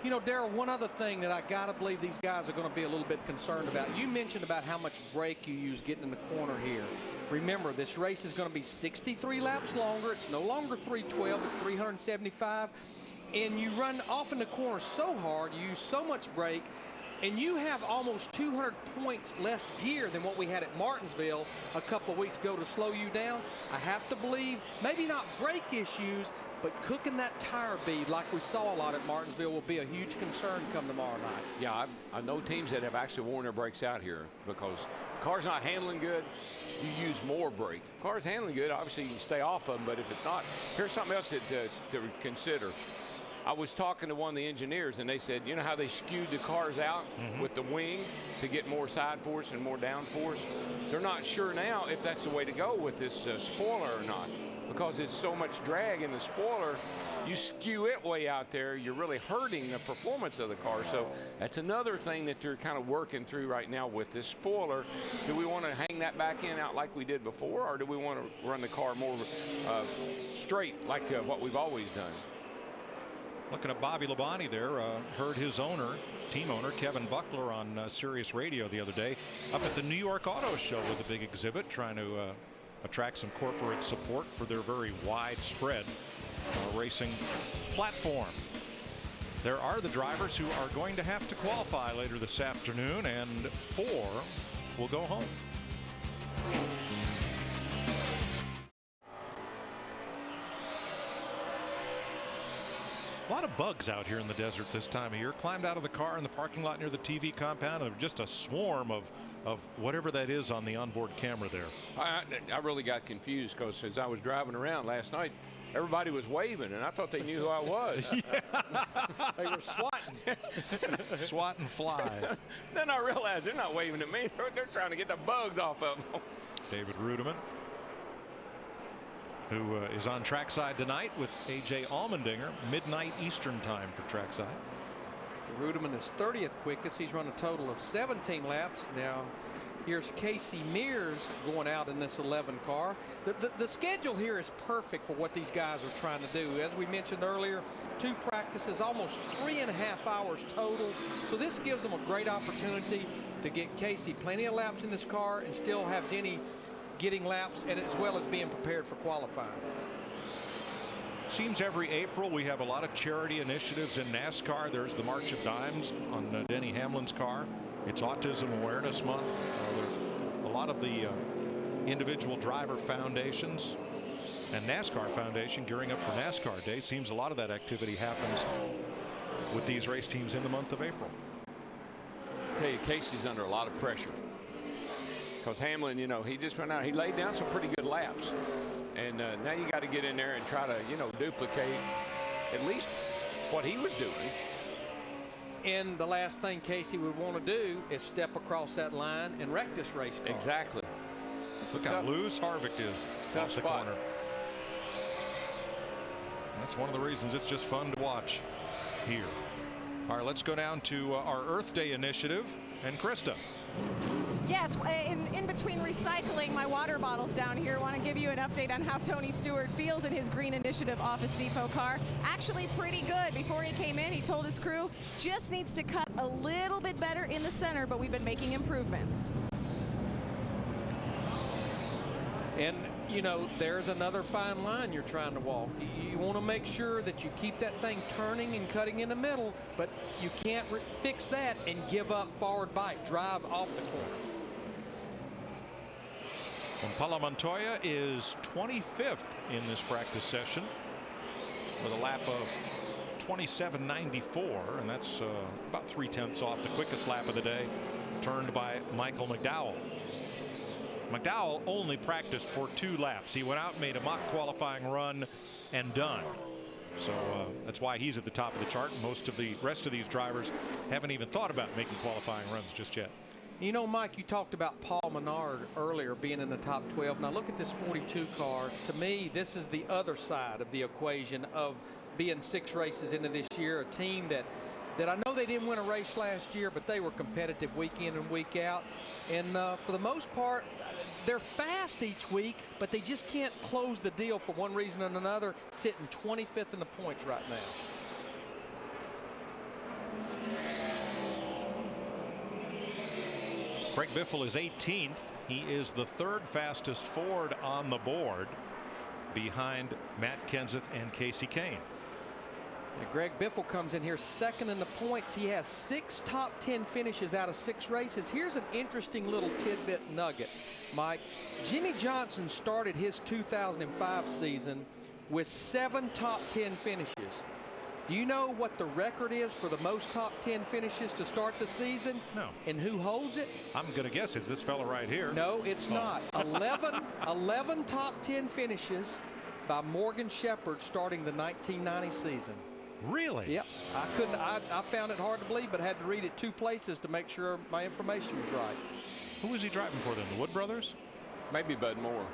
You know, Darrell, one other thing that I got to believe these guys are going to be a little bit concerned about. You mentioned about how much brake you use getting in the corner here. Remember, this race is going to be 63 laps longer. It's no longer 312, it's 375. And you run off in the corner so hard, you use so much brake, and you have almost 200 points less gear than what we had at Martinsville a couple of weeks ago to slow you down. I have to believe maybe not brake issues, but cooking that tire bead like we saw a lot at Martinsville will be a huge concern come tomorrow night. Yeah, I know teams that have actually worn their brakes out here, because if the car's not handling good, you use more brake. If the car's handling good, obviously you can stay off of them, but if it's not, here's something else to consider. I was talking to one of the engineers, and they said, you know how they skewed the cars out with the wing to get more side force and more down force? They're not sure now if that's the way to go with this spoiler or not. because it's so much drag in the spoiler. You skew it way out there, you're really hurting the performance of the car. So that's another thing that they're kind of working through right now with this spoiler. Do we want to hang that back end out like we did before, or do we want to run the car more straight like what we've always done? Looking at Bobby Labonte there, heard his team owner Kevin Buckler on Sirius Radio the other day up at the New York Auto Show with a big exhibit, trying to attract some corporate support for their very widespread racing platform. There are the drivers who are going to have to qualify later this afternoon, and 4 will go home. A lot of bugs out here in the desert this time of year. Climbed out of the car in the parking lot near the TV compound, and just a swarm of whatever that is on the onboard camera there. I really got confused because as I was driving around last night, everybody was waving, and I thought they knew who I was. They were swatting. Swatting flies. Then I realized they're not waving at me. They're trying to get the bugs off of them. David Rudeman, who is on trackside tonight with A.J. Allmendinger, midnight Eastern time for trackside. Rudeman is 30th quickest. He's run a total of 17 laps. Now, here's Casey Mears going out in this 11 car. The schedule here is perfect for what these guys are trying to do. As we mentioned earlier, 2 practices, almost 3.5 hours total. So this gives them a great opportunity to get Casey plenty of laps in this car and still have Denny getting laps, and as well as being prepared for qualifying. Seems every April we have a lot of charity initiatives in NASCAR. There's the March of Dimes on Denny Hamlin's car. It's Autism Awareness Month. A lot of the individual driver foundations and NASCAR Foundation gearing up for NASCAR Day. Seems a lot of that activity happens with these race teams in the month of April. I tell you, Casey's under a lot of pressure because Hamlin, you know, he just went out. He laid down some pretty good laps. And now you got to get in there and try to, you know, duplicate at least what he was doing. And the last thing Casey would want to do is step across that line and wreck this race car. Exactly. Look how loose Harvick is off the corner. That's one of the reasons it's just fun to watch here. All right, let's go down to our Earth Day initiative and Krista. Yes, in between recycling my water bottles down here, I want to give you an update on how Tony Stewart feels in his Green Initiative Office Depot car. Actually pretty good. Before he came in, he told his crew just needs to cut a little bit better in the center, but we've been making improvements. And, you know, there's another fine line you're trying to walk. You want to make sure that you keep that thing turning and cutting in the middle, but you can't fix that and give up forward bite, drive off the corner. And Paulo Montoya is 25th in this practice session with a lap of 27.94, and that's about 0.3 off the quickest lap of the day, turned by Michael McDowell. McDowell only practiced for 2 laps. He went out, made a mock qualifying run, and done. So that's why he's at the top of the chart. Most of the rest of these drivers haven't even thought about making qualifying runs just yet. You know, Mike, you talked about Paul Menard earlier being in the top 12. Now look at this 42 car. To me, this is the other side of the equation of being 6 races into this year. A team that I know they didn't win a race last year, but they were competitive week in and week out. And for the most part, they're fast each week, but they just can't close the deal for one reason or another, sitting 25th in the points right now. Craig Biffle is 18th. He is the 3rd fastest Ford on the board behind Matt Kenseth and Casey Kane. And Greg Biffle comes in here 2nd in the points. He has 6 top 10 finishes out of 6 races. Here's an interesting little tidbit nugget, Mike. Jimmy Johnson started his 2005 season with 7 top 10 finishes. Do you know what the record is for the most top 10 finishes to start the season? No. And who holds it? I'm going to guess it's this fella right here. No, it's not. 11 top 10 finishes by Morgan Shepherd starting the 1990 season. Really? Yep. I found it hard to believe, but had to read it 2 places to make sure my information was right. Who was he driving for then? The Wood Brothers? Maybe Bud Moore.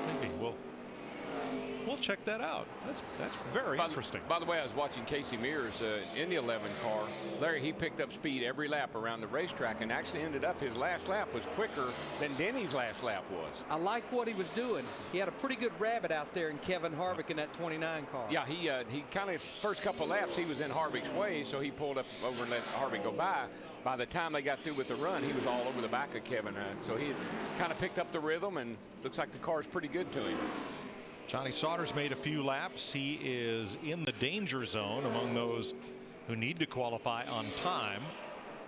Maybe. Well, We'll check that out. That's very interesting. By the way, I was watching Casey Mears in the 11 car. Larry, he picked up speed every lap around the racetrack and actually ended up his last lap was quicker than Denny's last lap was. I like what he was doing. He had a pretty good rabbit out there in Kevin Harvick in that 29 car. Yeah, he kind of first couple of laps he was in Harvick's way, so he pulled up over and let Harvick go by. By the time they got through with the run, he was all over the back of Kevin Hunt. So he kind of picked up the rhythm, and looks like the car's pretty good to him. Johnny Sauter's made a few laps. He is in the danger zone among those who need to qualify on time,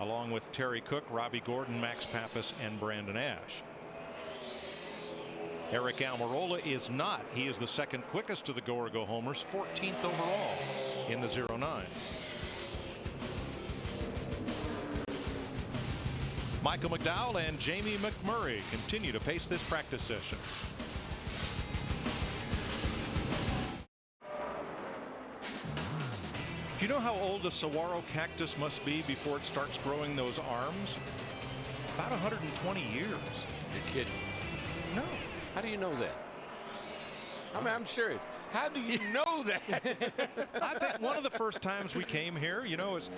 along with Terry Cook, Robbie Gordon, Max Pappas, and Brandon Ash. Eric Almirola is not. He is the second quickest of the go-or-go homers, 14th overall in the 09. Michael McDowell and Jamie McMurray continue to pace this practice session. Do you know how old a saguaro cactus must be before it starts growing those arms? About 120 years. You're kidding. No. How do you know that? I mean, I'm serious. How do you know that? I think one of the first times we came here, you know, is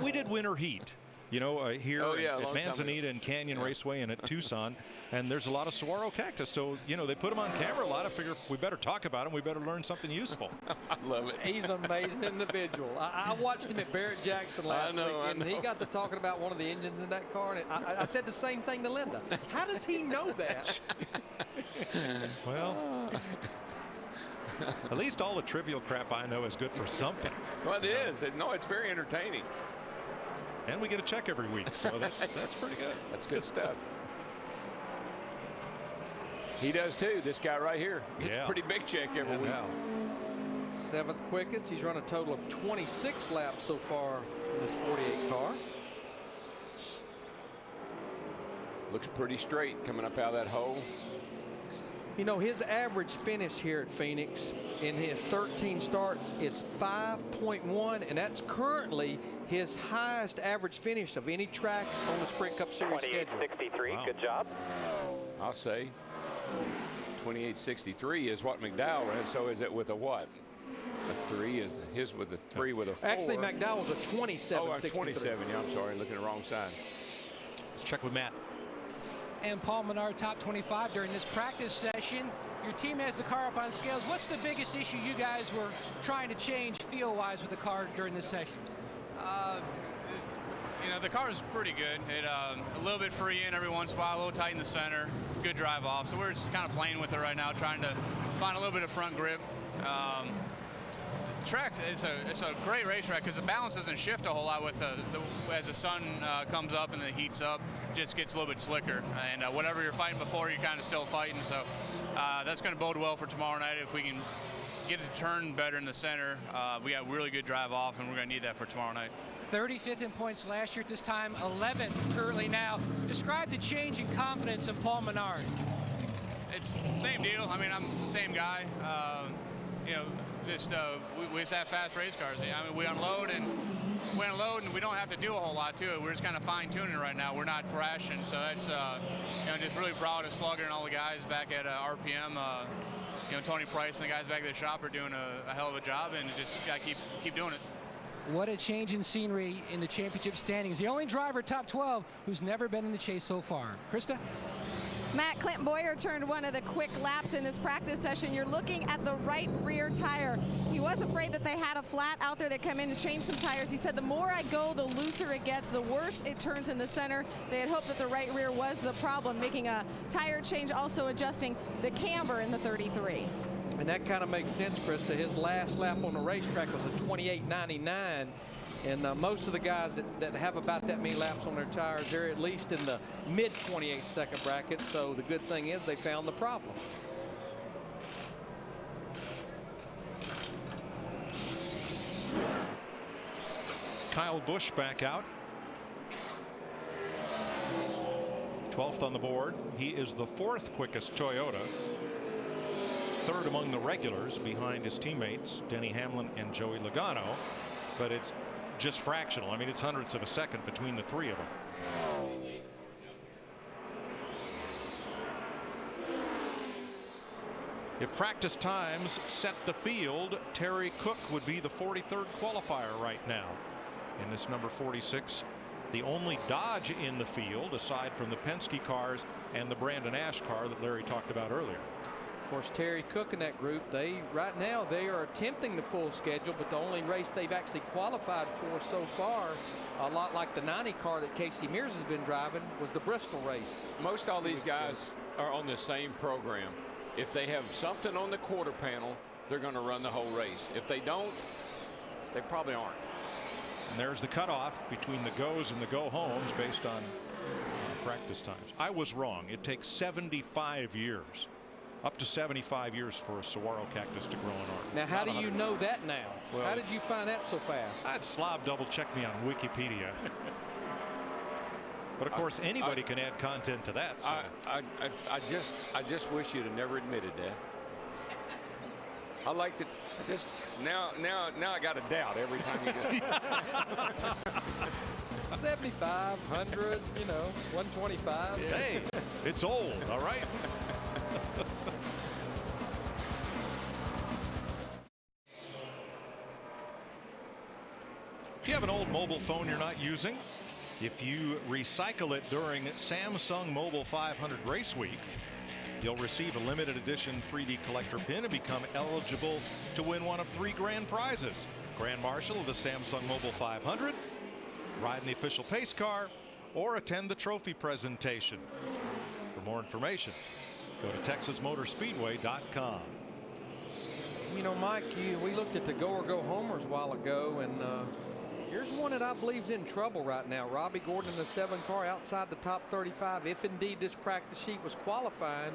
we did winter heat. You know, here at Manzanita and Canyon Raceway and at Tucson, and there's a lot of saguaro cactus. So, you know, they put them on camera a lot. I figure we better talk about them. We better learn something useful. I love it. He's an amazing individual. I watched him at Barrett Jackson last week, and he got to talking about one of the engines in that car, and I said the same thing to Linda. How does he know that? Well, at least all the trivial crap I know is good for something. Well, it is. No, it's very entertaining. And we get a check every week, so that's pretty good. That's good stuff. He does too. This guy right here. Gets a pretty big check every week. Seventh quickest. He's run a total of 26 laps so far in this 48 car. Looks pretty straight coming up out of that hole. You know, his average finish here at Phoenix in his 13 starts is 5.1, and that's currently his highest average finish of any track on the Sprint Cup Series schedule. 28.63, wow. Good job. I'll say 28.63 is what McDowell ran. So is it with a what? That's 3. Is his with a 3 with a 4? Actually, McDowell's a 27.63. Oh, 27. Yeah, I'm sorry, looking at the wrong side. Let's check with Matt. And Paul Menard top 25 during this practice session. Your team has the car up on scales. What's the biggest issue you guys were trying to change feel-wise with the car during this session? You know, the car is pretty good. It a little bit free in every once in a while, a little tight in the center, good drive off. So we're just kind of playing with it right now, trying to find a little bit of front grip. The track it's a great racetrack because the balance doesn't shift a whole lot with as the sun comes up and the heats up. It just gets a little bit slicker, and whatever you're fighting before, you're kind of still fighting. So that's going to bode well for tomorrow night if we can get it to turn better in the center. We got really good drive off, and we're going to need that for tomorrow night. 35th in points last year at this time, 11th currently now. Describe the change in confidence of Paul Menard. It's the same deal. I mean, I'm the same guy. You know, we just have fast race cars. I mean, we unload and we don't have to do a whole lot to it. We're just kind of fine-tuning right now. We're not thrashing, so that's you know, just really proud of Slugger and all the guys back at RPM. You know, Tony Price and the guys back at the shop are doing a hell of a job, and just got to keep doing it. What a change in scenery in the championship standings. The only driver top 12 who's never been in the chase so far. Krista? Matt, Clint Bowyer turned one of the quick laps in this practice session. You're looking at the right rear tire. He was afraid that they had a flat out there that come in to change some tires. He said the more I go, the looser it gets, the worse it turns in the center. They had hoped that the right rear was the problem, making a tire change, also adjusting the camber in the 33. And that kind of makes sense, Krista. His last lap on the racetrack was a 28.99. And most of the guys that have about that many laps on their tires, they're at least in the mid 28 second bracket. So the good thing is they found the problem. Kyle Busch back out. 12th on the board. He is the 4th quickest Toyota. 3rd among the regulars behind his teammates Denny Hamlin and Joey Logano, but it's just fractional. I mean, it's hundredths of a second between the 3 of them. If practice times set the field, Terry Cook would be the 43rd qualifier right now in this number 46. The only Dodge in the field aside from the Penske cars and the Brandon Ash car that Larry talked about earlier. Of course, Terry Cook and that group, right now they are attempting the full schedule, but the only race they've actually qualified for so far, a lot like the 90 car that Casey Mears has been driving, was the Bristol race. Most all these guys are on the same program. If they have something on the quarter panel, they're going to run the whole race. If they don't, they probably aren't. And there's the cutoff between the goes and the go homes based on practice times. I was wrong. It takes 75 years, up to 75 years for a saguaro cactus to grow an arm. Now, how do you know that now? Well, how did you find that so fast? I'd slob double check me on Wikipedia. But of course, anybody can add content to that. So. I just wish you'd have never admitted that. I like to just now I got a doubt every time you do it. 75, 100, 125. Yeah. Hey, it's old, all right? Do you have an old mobile phone you're not using? If you recycle it during Samsung Mobile 500 Race Week, you'll receive a limited edition 3D collector pin and become eligible to win one of 3 grand prizes. Grand Marshal of the Samsung Mobile 500, ride in the official pace car, or attend the trophy presentation. For more information, go to TexasMotorspeedway.com. Mike, we looked at the go or go homers a while ago, and here's one that I believe is in trouble right now. Robbie Gordon in the 7 car outside the top 35. If indeed this practice sheet was qualifying,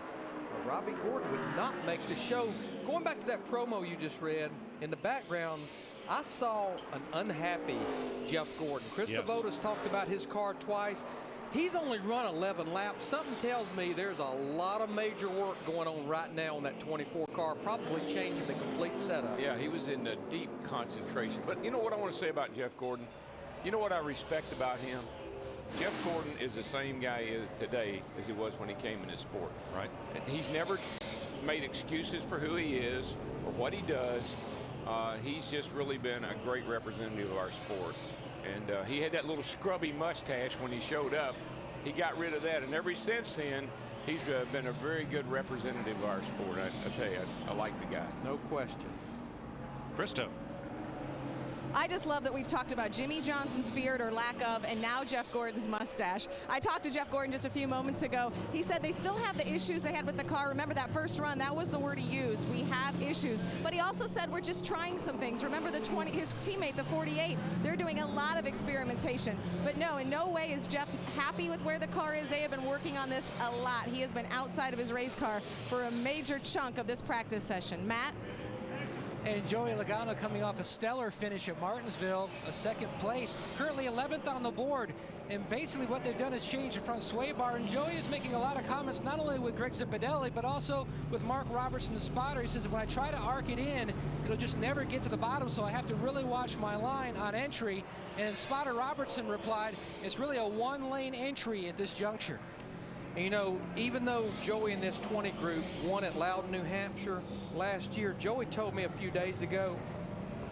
Robbie Gordon would not make the show. Going back to that promo you just read, in the background, I saw an unhappy Jeff Gordon. Chris Devota's talked about his car twice. He's only run 11 laps. Something tells me there's a lot of major work going on right now on that 24 car, probably changing the complete setup. Yeah, he was in a deep concentration. But you know what I want to say about Jeff Gordon? You know what I respect about him? Jeff Gordon is the same guy today as he was when he came in this sport. Right. And he's never made excuses for who he is or what he does. He's just really been a great representative of our sport. And he had that little scrubby mustache when he showed up. He got rid of that, and ever since then, he's been a very good representative of our sport. I tell you, I like the guy. No question. Christo. I just love that we've talked about Jimmy Johnson's beard or lack of, and now Jeff Gordon's mustache. I talked to Jeff Gordon just a few moments ago. He said they still have the issues they had with the car. Remember that first run, that was the word he used. We have issues. But he also said we're just trying some things. Remember the 20, his teammate, the 48, they're doing a lot of experimentation. But no, in no way is Jeff happy with where the car is. They have been working on this a lot. He has been outside of his race car for a major chunk of this practice session. Matt? And Joey Logano coming off a stellar finish at Martinsville, a 2nd place, currently 11th on the board. And basically what they've done is change the front sway bar. And Joey is making a lot of comments, not only with Greg Zipadelli, but also with Mark Robertson, the spotter. He says, when I try to arc it in, it'll just never get to the bottom, so I have to really watch my line on entry. And spotter Robertson replied, it's really a 1-lane entry at this juncture. And even though Joey in this 20 group won at Loudon, New Hampshire last year, Joey told me a few days ago,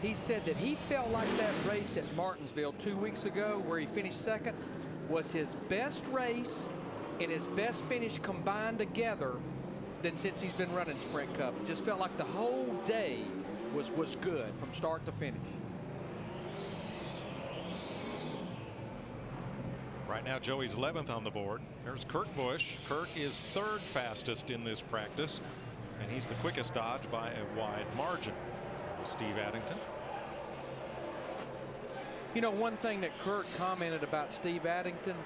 he said that he felt like that race at Martinsville 2 weeks ago where he finished 2nd was his best race and his best finish combined together than since he's been running Sprint Cup. It just felt like the whole day was good from start to finish. Right now, Joey's 11th on the board. There's Kurt Busch. Kurt is 3rd fastest in this practice, and he's the quickest Dodge by a wide margin. Steve Addington. One thing that Kurt commented about Steve Addington,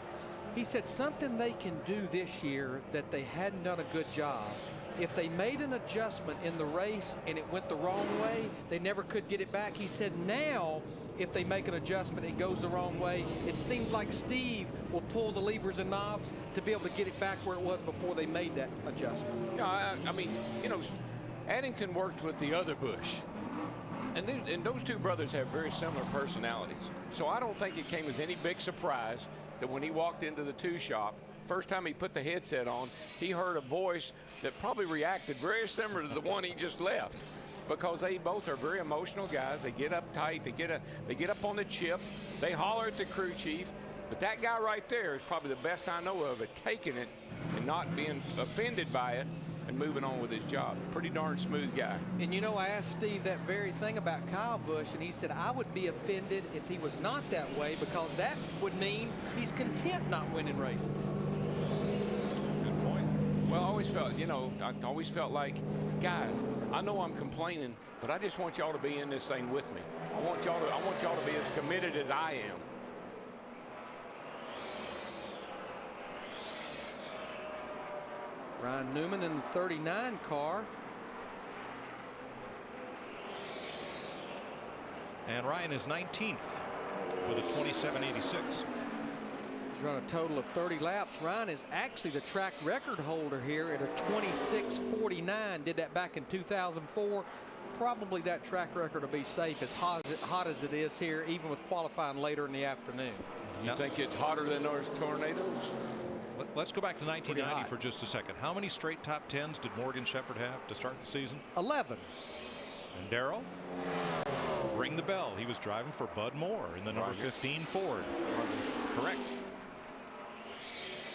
he said something they can do this year that they hadn't done a good job. If they made an adjustment in the race and it went the wrong way, they never could get it back. He said now, if they make an adjustment, it goes the wrong way. It seems like Steve will pull the levers and knobs to be able to get it back where it was before they made that adjustment. Yeah, I mean, Addington worked with the other Busch. And those two brothers have very similar personalities. So I don't think it came as any big surprise that when he walked into the 2 shop first time he put the headset on, he heard a voice that probably reacted very similar to the one he just left, because they both are very emotional guys. They get uptight, they get up on the chip, they holler at the crew chief. But that guy right there is probably the best I know of at taking it and not being offended by it and moving on with his job. Pretty darn smooth guy. And you know, I asked Steve that very thing about Kyle Busch, and he said I would be offended if he was not that way, because that would mean he's content not winning races. Good point. Well, I always felt like, guys, I know I'm complaining, but I just want y'all to be in this thing with me. I want y'all to be as committed as I am. Ryan Newman in the 39 car. And Ryan is 19th with a 27.86. He's run a total of 30 laps. Ryan is actually the track record holder here at a 26.49. Did that back in 2004. Probably that track record will be safe, as hot as it is here, even with qualifying later in the afternoon. You think it's hotter than those tornadoes? Let's go back to 1990 for just a second. How many straight top 10s did Morgan Shepherd have to start the season? 11. And Darrell? Ring the bell. He was driving for Bud Moore in the number 15 Ford. Correct.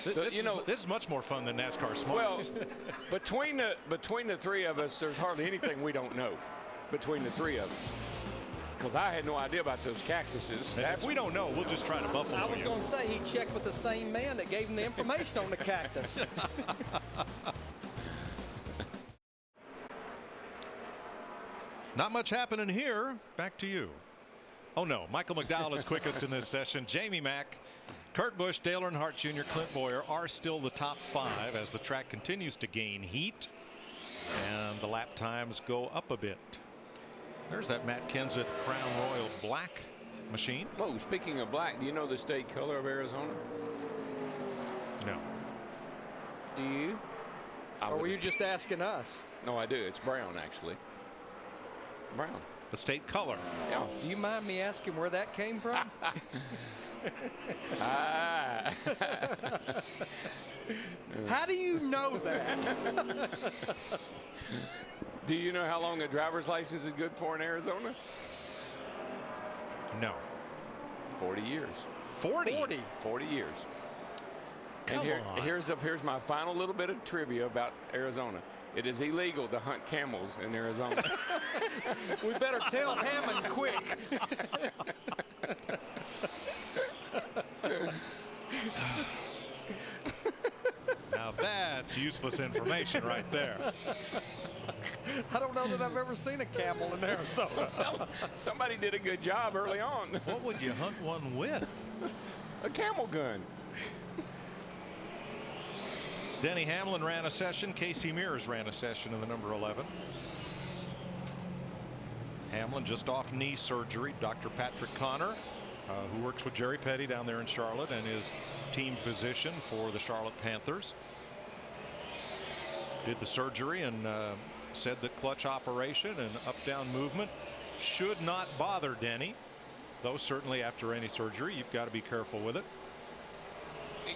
This is much more fun than NASCAR Smarts. Well, between the three of us, there's hardly anything we don't know between the three of us. Because I had no idea about those cactuses. If we don't know, we'll just try to buffalo I was going to say he checked with the same man that gave him the information on the cactus. Not much happening here. Back to you. Oh no, Michael McDowell is quickest in this session. Jamie Mack, Kurt Busch, Dale Earnhardt Jr., Clint Bowyer are still the top 5 as the track continues to gain heat and the lap times go up a bit. There's that Matt Kenseth Crown Royal black machine. Oh, speaking of black, do you know the state color of Arizona? No. Do you? Or were you just asking us? No, I do. It's brown, actually. Brown. The state color. Yeah. Do you mind me asking where that came from? How do you know that? Do you know how long a driver's license is good for in Arizona? No. 40 years. 40? 40 years. Come on. Here's my final little bit of trivia about Arizona. It is illegal to hunt camels in Arizona. We better tell Hammond quick. Now that's useless information right there. I don't know that I've ever seen a camel in Arizona. Well, somebody did a good job early on. What would you hunt one with? A camel gun. Denny Hamlin ran a session. Casey Mears ran a session in the number 11. Hamlin just off knee surgery. Dr. Patrick Connor, who works with Jerry Petty down there in Charlotte and is team physician for the Charlotte Panthers, did the surgery and said that clutch operation and up down movement should not bother Denny, though certainly after any surgery you've got to be careful with it.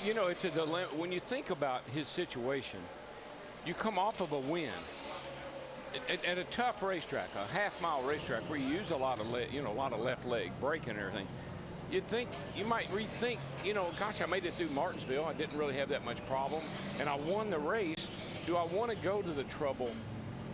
You know, it's a dilemma when you think about his situation. You come off of a win at a tough racetrack, a half-mile racetrack where you use a lot of left leg braking and everything. You'd think you might rethink, gosh, I made it through Martinsville. I didn't really have that much problem, and I won the race. Do I want to go to the trouble,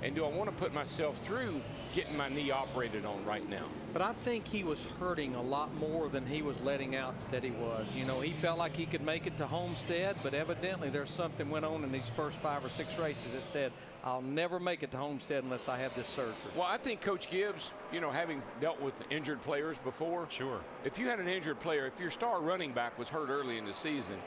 and do I want to put myself through getting my knee operated on right now? But I think he was hurting a lot more than he was letting out that he was. He felt like he could make it to Homestead, but evidently there's something went on in these first 5 or 6 races that said, I'll never make it to Homestead unless I have this surgery. Well, I think Coach Gibbs, having dealt with injured players before, sure. If you had an injured player, if your star running back was hurt early in the season,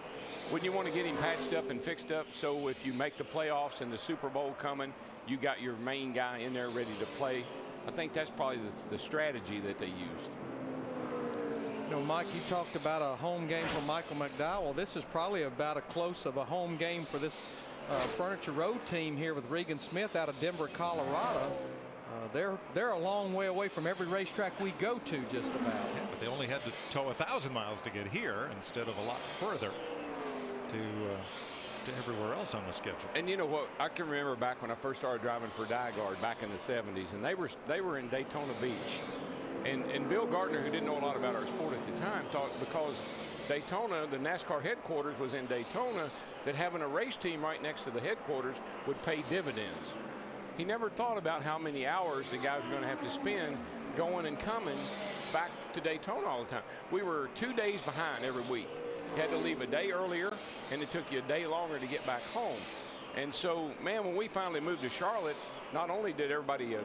wouldn't you want to get him patched up and fixed up so if you make the playoffs and the Super Bowl coming, you got your main guy in there ready to play? I think that's probably the strategy that they used. Mike, you talked about a home game for Michael McDowell. This is probably about as close of a home game for this Furniture Road team here with Regan Smith out of Denver, Colorado. They're a long way away from every racetrack we go to, just about. Yeah, but they only had to tow 1,000 miles to get here instead of a lot further. to everywhere else on the schedule. And you know what? I can remember back when I first started driving for Diagard back in the 70s, and they were in Daytona Beach. And Bill Gardner, who didn't know a lot about our sport at the time, thought because Daytona, the NASCAR headquarters was in Daytona, that having a race team right next to the headquarters would pay dividends. He never thought about how many hours the guys were going to have to spend going and coming back to Daytona all the time. We were 2 days behind every week. You had to leave a day earlier, and it took you a day longer to get back home. And so, man, when we finally moved to Charlotte, not only did everybody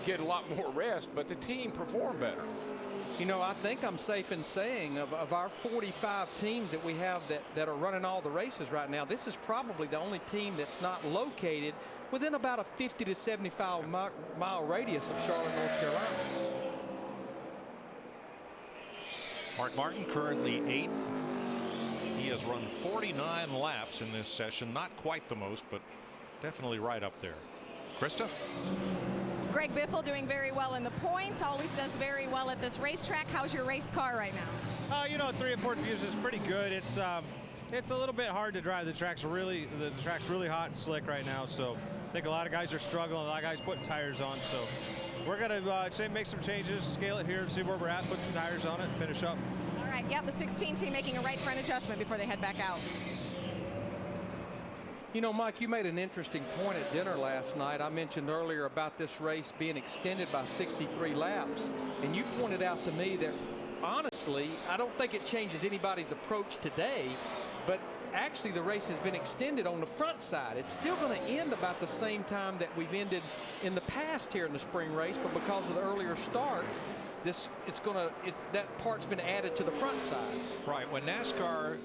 get a lot more rest, but the team performed better. You know, I think I'm safe in saying of our 45 teams that we have that are running all the races right now, this is probably the only team that's not located within about a 50 to 75 mile radius of Charlotte, North Carolina. Mark Martin currently 8th. He has run 49 laps in this session. Not quite the most, but definitely right up there. Krista? Greg Biffle doing very well in the points, always does very well at this racetrack. How's your race car right now? You know, 3 and 4 Fusion is pretty good. It's a little bit hard to drive. The track's really hot and slick right now, so I think a lot of guys are struggling. A lot of guys putting tires on, so we're gonna make some changes, scale it here, see where we're at, put some tires on it, and finish up. All right, yep, the 16 team making a right front adjustment before they head back out. You know, Mike, you made an interesting point at dinner last night. I mentioned earlier about this race being extended by 63 laps, and you pointed out to me that, honestly, I don't think it changes anybody's approach today, but actually the race has been extended on the front side. It's still going to end about the same time that we've ended in the past here in the spring race, but because of the earlier start, that part's been added to the front side. Right. When NASCAR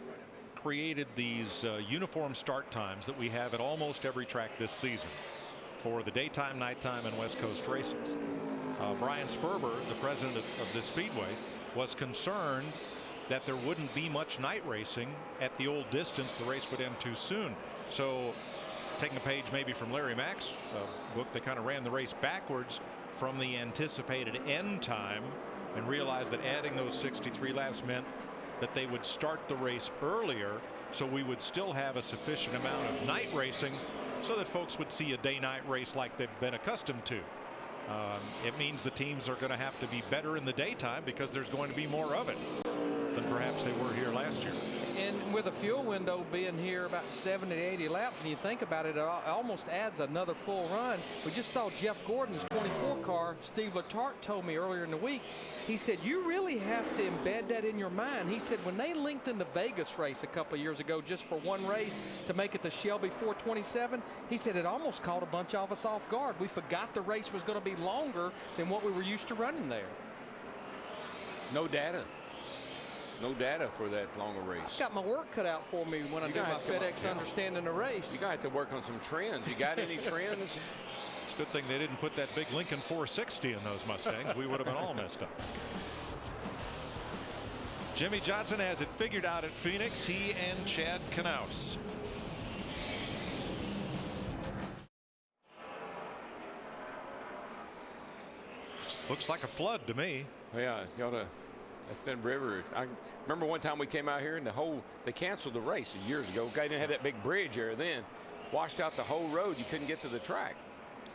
created these uniform start times that we have at almost every track this season for the daytime, nighttime, and West Coast races, Brian Sperber, the president of the Speedway, was concerned that there wouldn't be much night racing at the old distance. The race would end too soon. So, taking a page maybe from Larry Mack's book, they kind of ran the race backwards from the anticipated end time and realized that adding those 63 laps meant that they would start the race earlier, so we would still have a sufficient amount of night racing so that folks would see a day-night race like they've been accustomed to. It means the teams are going to have to be better in the daytime because there's going to be more of it than perhaps they were here last year. And with a fuel window being here about 70 to 80 laps, when you think about it, it almost adds another full run. We just saw Jeff Gordon's 24 car. Steve Letarte told me earlier in the week, he said, you really have to embed that in your mind. He said when they lengthened the Vegas race a couple of years ago just for one race to make it the Shelby 427, he said it almost caught a bunch of us off guard. We forgot the race was going to be longer than what we were used to running there. No data. No data for that longer race. I've got my work cut out for me when I do my FedEx Understanding the Race. You got to work on some trends. You got any trends? It's a good thing they didn't put that big Lincoln 460 in those Mustangs. We would have been all messed up. Jimmy Johnson has it figured out at Phoenix. He and Chad Knaus. Looks like a flood to me. Yeah, you ought to. That's been river. I remember one time we came out here and they canceled the race years ago. Guy didn't have that big bridge there then. Washed out the whole road. You couldn't get to the track.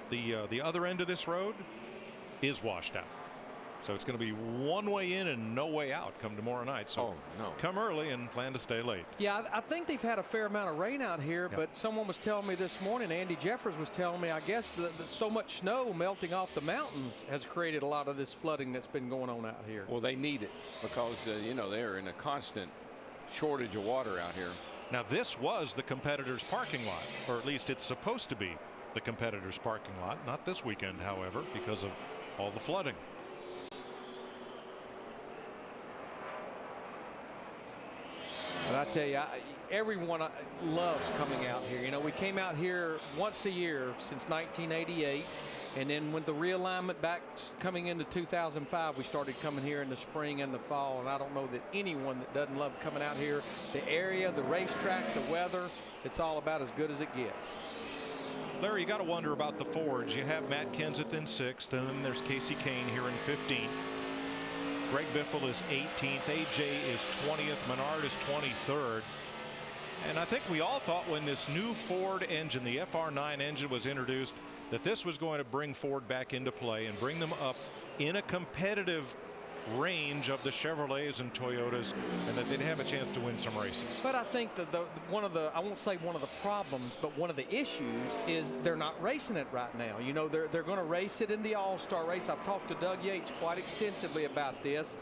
The other end of this road is washed out. So it's going to be one way in and no way out come tomorrow night. So come early and plan to stay late. Yeah, I think they've had a fair amount of rain out here, but someone was telling me this morning, Andy Jeffers was telling me, I guess that so much snow melting off the mountains has created a lot of this flooding that's been going on out here. Well, they need it because, you know, they're in a constant shortage of water out here. Now, this was the competitors' parking lot, or at least it's supposed to be the competitors' parking lot. Not this weekend, however, because of all the flooding. But I tell you, everyone loves coming out here. You know, we came out here once a year since 1988. And then with the realignment back coming into 2005, we started coming here in the spring and the fall. And I don't know that anyone that doesn't love coming out here. The area, the racetrack, the weather, it's all about as good as it gets. Larry, you got to wonder about the Fords. You have Matt Kenseth in 6th, and then there's Casey Kane here in 15th. Greg Biffle is 18th. AJ is 20th. Menard is 23rd. And I think we all thought when this new Ford engine, the FR9 engine, was introduced, that this was going to bring Ford back into play and bring them up in a competitive range of the Chevrolets and Toyotas, and that they'd have a chance to win some races. But I think that one of the, I won't say one of the problems, but one of the issues is they're not racing it right now. You know, they're going to race it in the All-Star race. I've talked to Doug Yates quite extensively about this.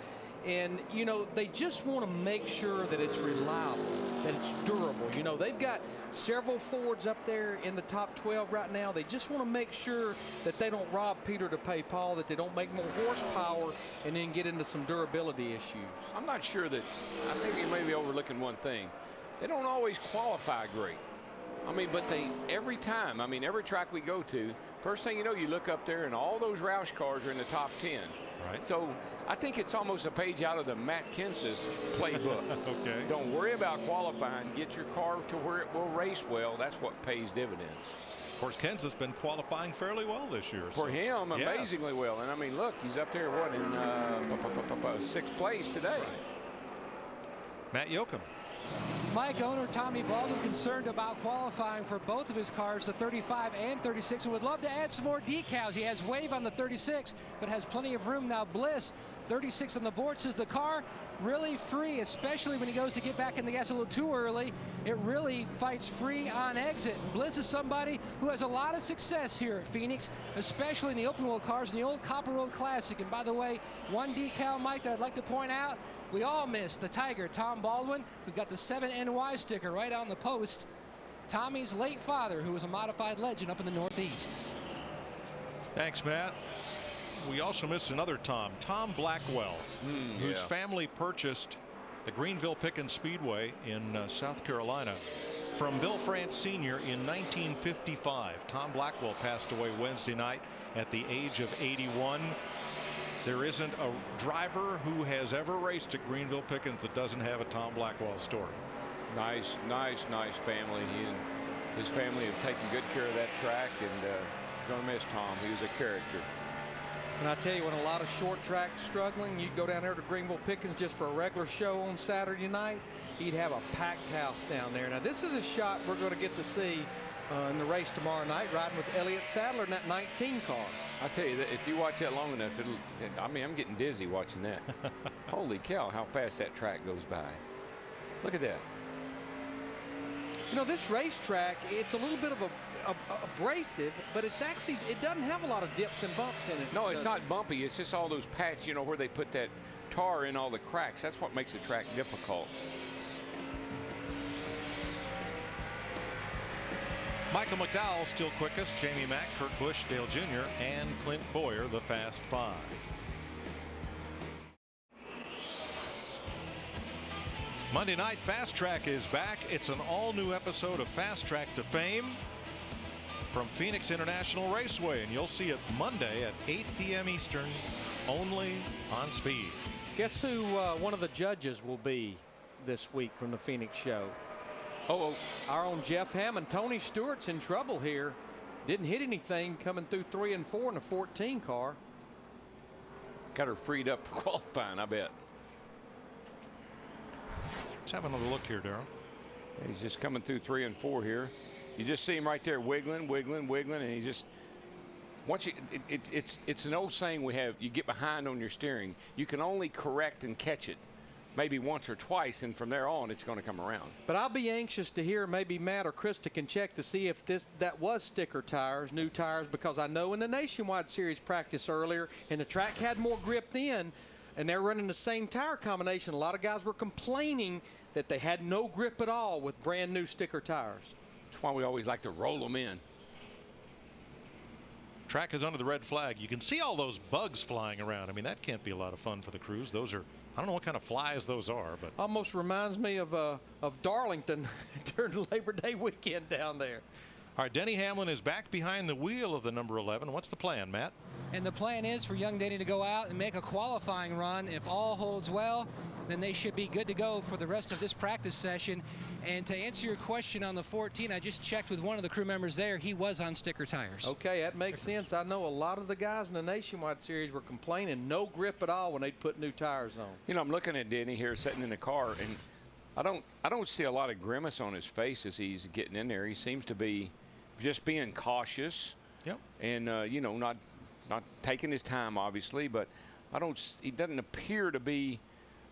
And, you know, they just want to make sure that it's reliable, that it's durable. You know, they've got several Fords up there in the top 12 right now. They just want to make sure that they don't rob Peter to pay Paul, that they don't make more horsepower and then get into some durability issues. I'm not sure that, I think you may be overlooking one thing. They don't always qualify great. I mean, but they, every time, I mean, every track we go to, first thing you know, you look up there and all those Roush cars are in the top 10. Right. So I think it's almost a page out of the Matt Kenseth playbook. Okay. Don't worry about qualifying. Get your car to where it will race well. That's what pays dividends. Of course, Kenseth's been qualifying fairly well this year. For him, amazingly well. And I mean, look, he's up there, what, in sixth place today. Right. Matt Yoakum. Mike, owner Tommy Baldwin concerned about qualifying for both of his cars, the 35 and 36, and would love to add some more decals. He has Wave on the 36, but has plenty of room now. Bliss, 36 on the board, says the car really free, especially when he goes to get back in the gas a little too early. It really fights free on exit. Bliss is somebody who has a lot of success here at Phoenix, especially in the open wheel cars in the old Copper Road Classic. And by the way, one decal, Mike, that I'd like to point out, we all missed the Tiger, Tom Baldwin. We've got the 7NY sticker right on the post. Tommy's late father, who was a modified legend up in the Northeast. Thanks, Matt. We also missed another Tom Blackwell, whose family purchased the Greenville Pickens Speedway in South Carolina from Bill France Sr. in 1955. Tom Blackwell passed away Wednesday night at the age of 81. There isn't a driver who has ever raced at Greenville Pickens that doesn't have a Tom Blackwell story. Nice family. He and his family have taken good care of that track, and going to miss Tom. He was a character. And I tell you, when a lot of short tracks struggling, you go down there to Greenville Pickens just for a regular show on Saturday night, he'd have a packed house down there. Now, this is a shot we're going to get to see in the race tomorrow night, riding with Elliott Sadler in that 19 car. I tell you, that if you watch that long enough, I mean, I'm getting dizzy watching that. Holy cow, how fast that track goes by. Look at that. You know, this racetrack, it's a little bit of abrasive, but it's actually, it doesn't have a lot of dips and bumps in it. No, it's not bumpy. It's just all those patches, you know, where they put that tar in all the cracks. That's what makes the track difficult. Michael McDowell still quickest. Jamie Mack, Kurt Busch, Dale Jr., and Clint Bowyer, the Fast Five. Monday night Fast Track is back. It's an all-new episode of Fast Track to Fame from Phoenix International Raceway, and you'll see it Monday at 8 p.m. Eastern, only on Speed. Guess who one of the judges will be this week from the Phoenix show? Our own Jeff Hammond. Tony Stewart's in trouble here. Didn't hit anything coming through 3 and 4 in a 14 car. Got her freed up for qualifying, I bet. Let's have another look here, Darrell. He's just coming through 3 and 4 here. You just see him right there wiggling, and he just, once you, it's an old saying we have, you get behind on your steering. You can only correct and catch it maybe once or twice, and from there on it's going to come around. But I'll be anxious to hear, maybe Matt or Krista can check to see if that was sticker tires, new tires, because I know in the Nationwide Series practice earlier, and the track had more grip then, and they're running the same tire combination. A lot of guys were complaining that they had no grip at all with brand new sticker tires. That's why we always like to roll them in. Track is under the red flag. You can see all those bugs flying around. I mean, that can't be a lot of fun for the crews. Those are, I don't know what kind of flies those are, but almost reminds me of Darlington during Labor Day weekend down there. All right, Denny Hamlin is back behind the wheel of the number 11. What's the plan, Matt? And the plan is for young Denny to go out and make a qualifying run. If all holds well, then they should be good to go for the rest of this practice session. And to answer your question on the 14, I just checked with one of the crew members there. He was on sticker tires. Okay, that makes sense. I know a lot of the guys in the Nationwide Series were complaining no grip at all when they'd put new tires on. You know, I'm looking at Denny here sitting in the car, and I don't see a lot of grimace on his face as he's getting in there. He seems to be just being cautious. Yep. And you know, not taking his time, obviously, but he doesn't appear to be,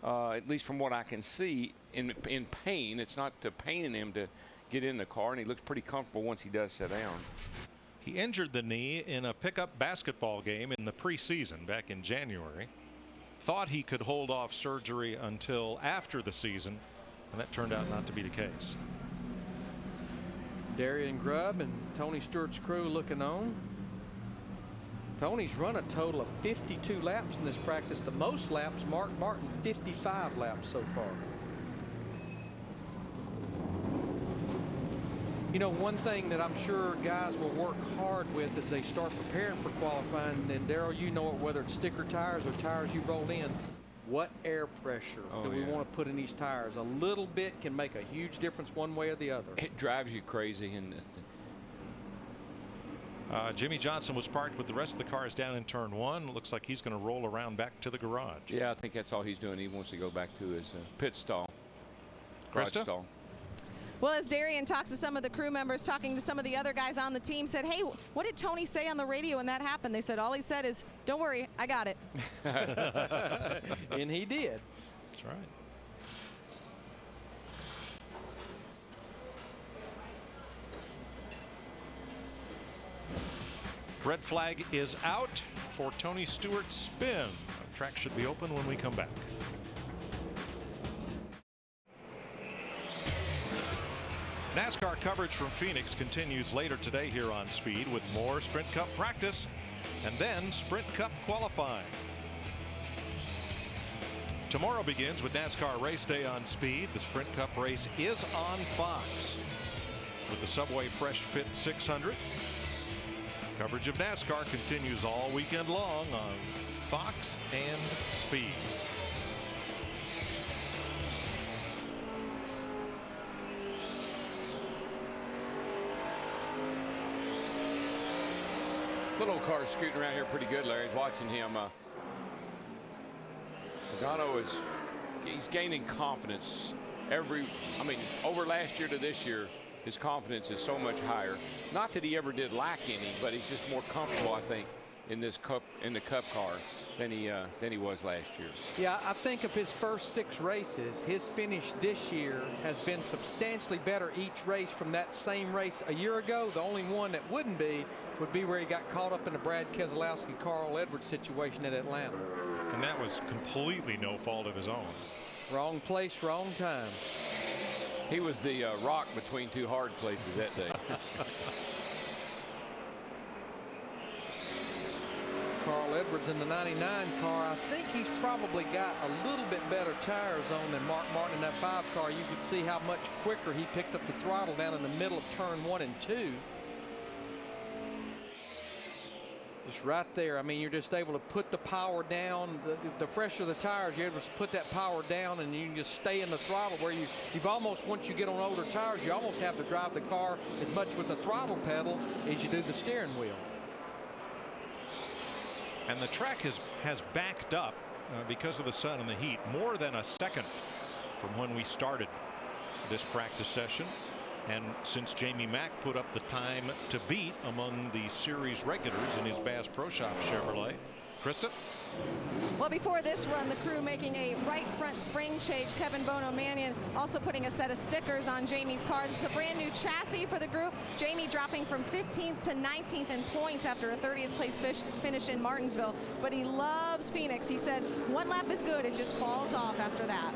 at least from what I can see, in pain. It's not paining him to get in the car, and he looks pretty comfortable once he does sit down. He injured the knee in a pickup basketball game in the preseason back in January. Thought he could hold off surgery until after the season, and that turned out not to be the case. Darian Grubb and Tony Stewart's crew looking on. Tony's run a total of 52 laps in this practice. The most laps, Mark Martin, 55 laps so far. You know, one thing that I'm sure guys will work hard with as they start preparing for qualifying, and Darrell, you know it, whether it's sticker tires or tires you rolled in, what air pressure do we want to put in these tires? A little bit can make a huge difference one way or the other. It drives you crazy. And Jimmy Johnson was parked with the rest of the cars down in turn 1. Looks like he's going to roll around back to the garage. Yeah, I think that's all he's doing. He wants to go back to his pit stall. Garage Krista? stall. Well, as Darian talks to some of the crew members, talking to some of the other guys on the team, said, hey, what did Tony say on the radio when that happened? They said, all he said is, don't worry, I got it. And he did. That's right. Red flag is out for Tony Stewart's spin. The track should be open when we come back. NASCAR coverage from Phoenix continues later today here on Speed with more Sprint Cup practice and then Sprint Cup qualifying. Tomorrow begins with NASCAR race day on Speed. The Sprint Cup race is on Fox with the Subway Fresh Fit 600. Coverage of NASCAR continues all weekend long on Fox and Speed. Little car scooting around here pretty good, Larry. Watching him. Pagano he's gaining confidence over last year to this year. His confidence is so much higher. Not that he ever did lack any, but he's just more comfortable, I think, in the Cup car than he was last year. Yeah, I think of his first 6 races, his finish this year has been substantially better each race from that same race a year ago. The only one that would be where he got caught up in the Brad Keselowski, Carl Edwards situation at Atlanta. And that was completely no fault of his own. Wrong place, wrong time. He was the rock between 2 hard places that day. Carl Edwards in the 99 car. I think he's probably got a little bit better tires on than Mark Martin in that 5 car. You could see how much quicker he picked up the throttle down in the middle of turn 1 and 2. Just right there. I mean, you're just able to put the power down. The fresher the tires, you're able to put that power down, and you can just stay in the throttle where you've almost, once you get on older tires, you almost have to drive the car as much with the throttle pedal as you do the steering wheel. And the track has backed up because of the sun and the heat more than a second from when we started this practice session. And since Jamie Mack put up the time to beat among the series regulars in his Bass Pro Shop Chevrolet. Krista? Well, before this run, the crew making a right front spring change. Kevin Bono Mannion also putting a set of stickers on Jamie's car. This is a brand new chassis for the group. Jamie dropping from 15th to 19th in points after a 30th place finish in Martinsville. But he loves Phoenix. He said 1 lap is good. It just falls off after that.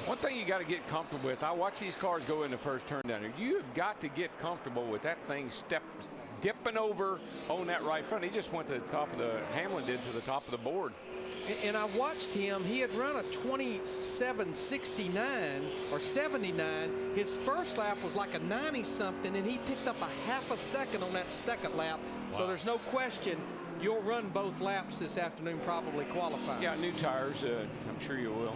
One thing you got to get comfortable with, I watch these cars go in the first turn down here. You've got to get comfortable with that thing dipping over on that right front. He just went to the top of Hamlin did to the top of the board. And I watched him. He had run a 27.69 or 79. His first lap was like a 90-something, and he picked up a half a second on that second lap. Wow. So there's no question you'll run both laps this afternoon, probably qualifying. Yeah, new tires. I'm sure you will.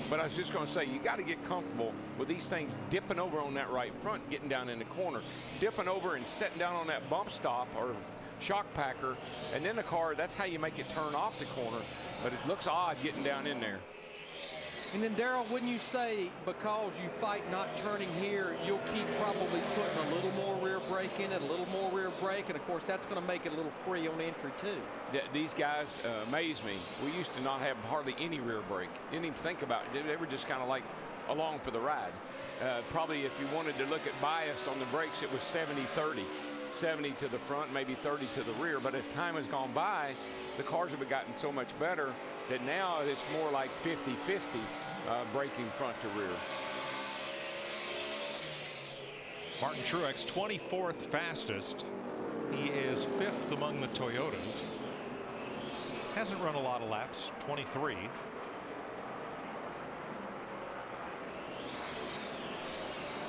But I was just going to say, you got to get comfortable with these things dipping over on that right front, getting down in the corner, dipping over and setting down on that bump stop or shock packer, and then the car, that's how you make it turn off the corner. But it looks odd getting down in there. And then, Darrell, wouldn't you say because you fight not turning here, you'll keep probably putting a little more rear brake in it, a little more rear brake, and of course that's going to make it a little free on entry too. These guys amaze me. We used to not have hardly any rear brake. Didn't even think about it. They were just kind of like along for the ride. Probably if you wanted to look at biased on the brakes, it was 70-30. 70 to the front, maybe 30 to the rear. But as time has gone by, the cars have gotten so much better that now it's more like 50-50 braking front to rear. Martin Truex, 24th fastest. He is 5th among the Toyotas. Hasn't run a lot of laps, 23.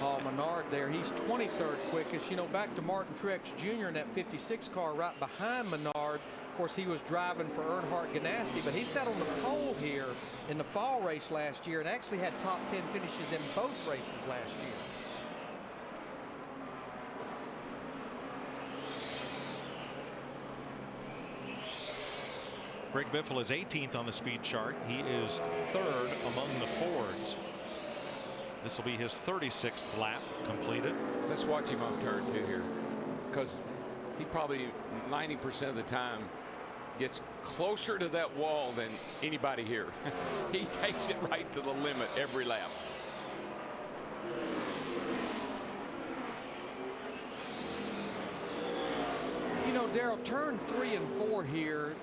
Paul Menard there, he's 23rd quickest. You know, back to Martin Truex Jr. in that 56 car right behind Menard. Of course, he was driving for Earnhardt Ganassi, but he sat on the pole here in the fall race last year and actually had top 10 finishes in both races last year. Greg Biffle is 18th on the speed chart. He is 3rd among the Fords. This will be his 36th lap completed. Let's watch him off turn 2 here, because he probably 90% of the time gets closer to that wall than anybody here. He takes it right to the limit every lap. You know, Darrell, turn 3 and 4 here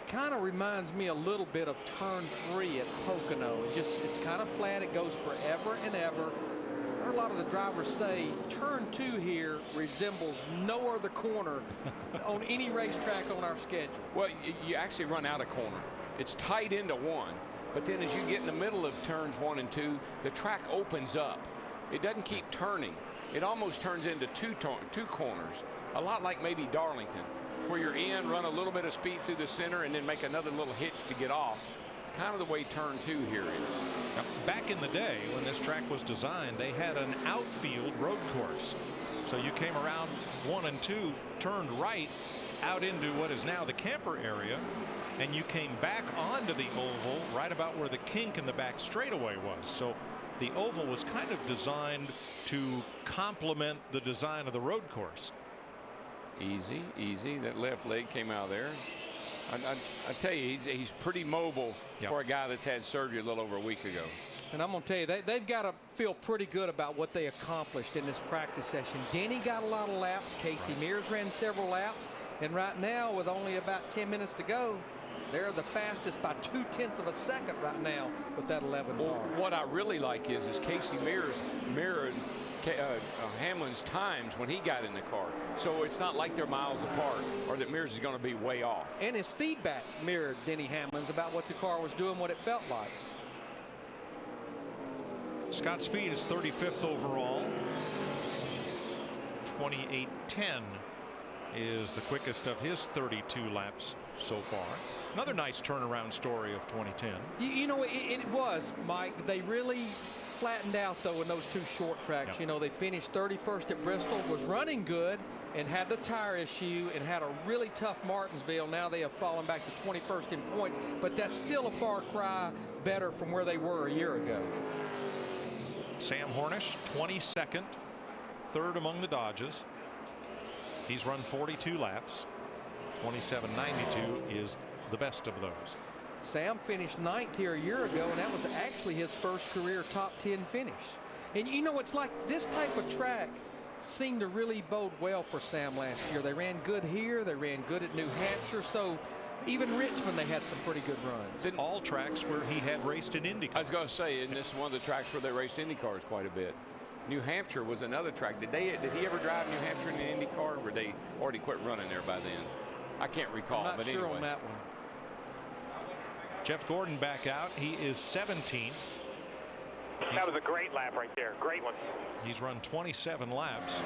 kind of reminds me a little bit of turn 3 at Pocono. It's kind of flat. It goes forever and ever. A lot of the drivers say turn 2 here resembles no other corner on any racetrack on our schedule. Well, you actually run out of corner. It's tight into one, but then as you get in the middle of turns 1 and 2, the track opens up. It doesn't keep turning. It almost turns into two corners, a lot like maybe Darlington, where you're in, run a little bit of speed through the center, and then make another little hitch to get off. It's kind of the way turn 2 here is. Now, back in the day when this track was designed, they had an outfield road course. So you came around 1 and 2, turned right out into what is now the camper area, and you came back onto the oval right about where the kink in the back straightaway was. So the oval was kind of designed to complement the design of the road course. Easy, easy. That left leg came out of there. I tell you, he's pretty mobile for a guy that's had surgery a little over a week ago. And I'm going to tell you, they've got to feel pretty good about what they accomplished in this practice session. Denny got a lot of laps. Casey Mears ran several laps. And right now, with only about 10 minutes to go, they're the fastest by 0.2 of a second right now with that 11 car. Well, what I really like is Casey Mears mirrored Hamlin's times when he got in the car. So it's not like they're miles apart or that Mears is going to be way off. And his feedback mirrored Denny Hamlin's about what the car was doing, what it felt like. Scott Speed is 35th overall. 28:10 is the quickest of his 32 laps so far. Another nice turnaround story of 2010. You know, it was, Mike. They really flattened out, though, in those 2 short tracks. Yep. You know, they finished 31st at Bristol, was running good, and had the tire issue, and had a really tough Martinsville. Now they have fallen back to 21st in points, but that's still a far cry better from where they were a year ago. Sam Hornish, 22nd, 3rd among the Dodges. He's run 42 laps. 27.92 is the best of those. Sam finished 9th here a year ago, and that was actually his first career top 10 finish. And you know, it's like this type of track seemed to really bode well for Sam last year. They ran good here. They ran good at New Hampshire. So even Richmond, they had some pretty good runs. All tracks where he had raced in IndyCar. I was going to say, and this is one of the tracks where they raced IndyCars quite a bit. New Hampshire was another track. Did he ever drive New Hampshire in an IndyCar? Or were they already quit running there by then? I can't recall. I'm not but sure anyway. on that one. Jeff Gordon back out. He is 17th. That was a great lap right there. Great one. He's run 27 laps.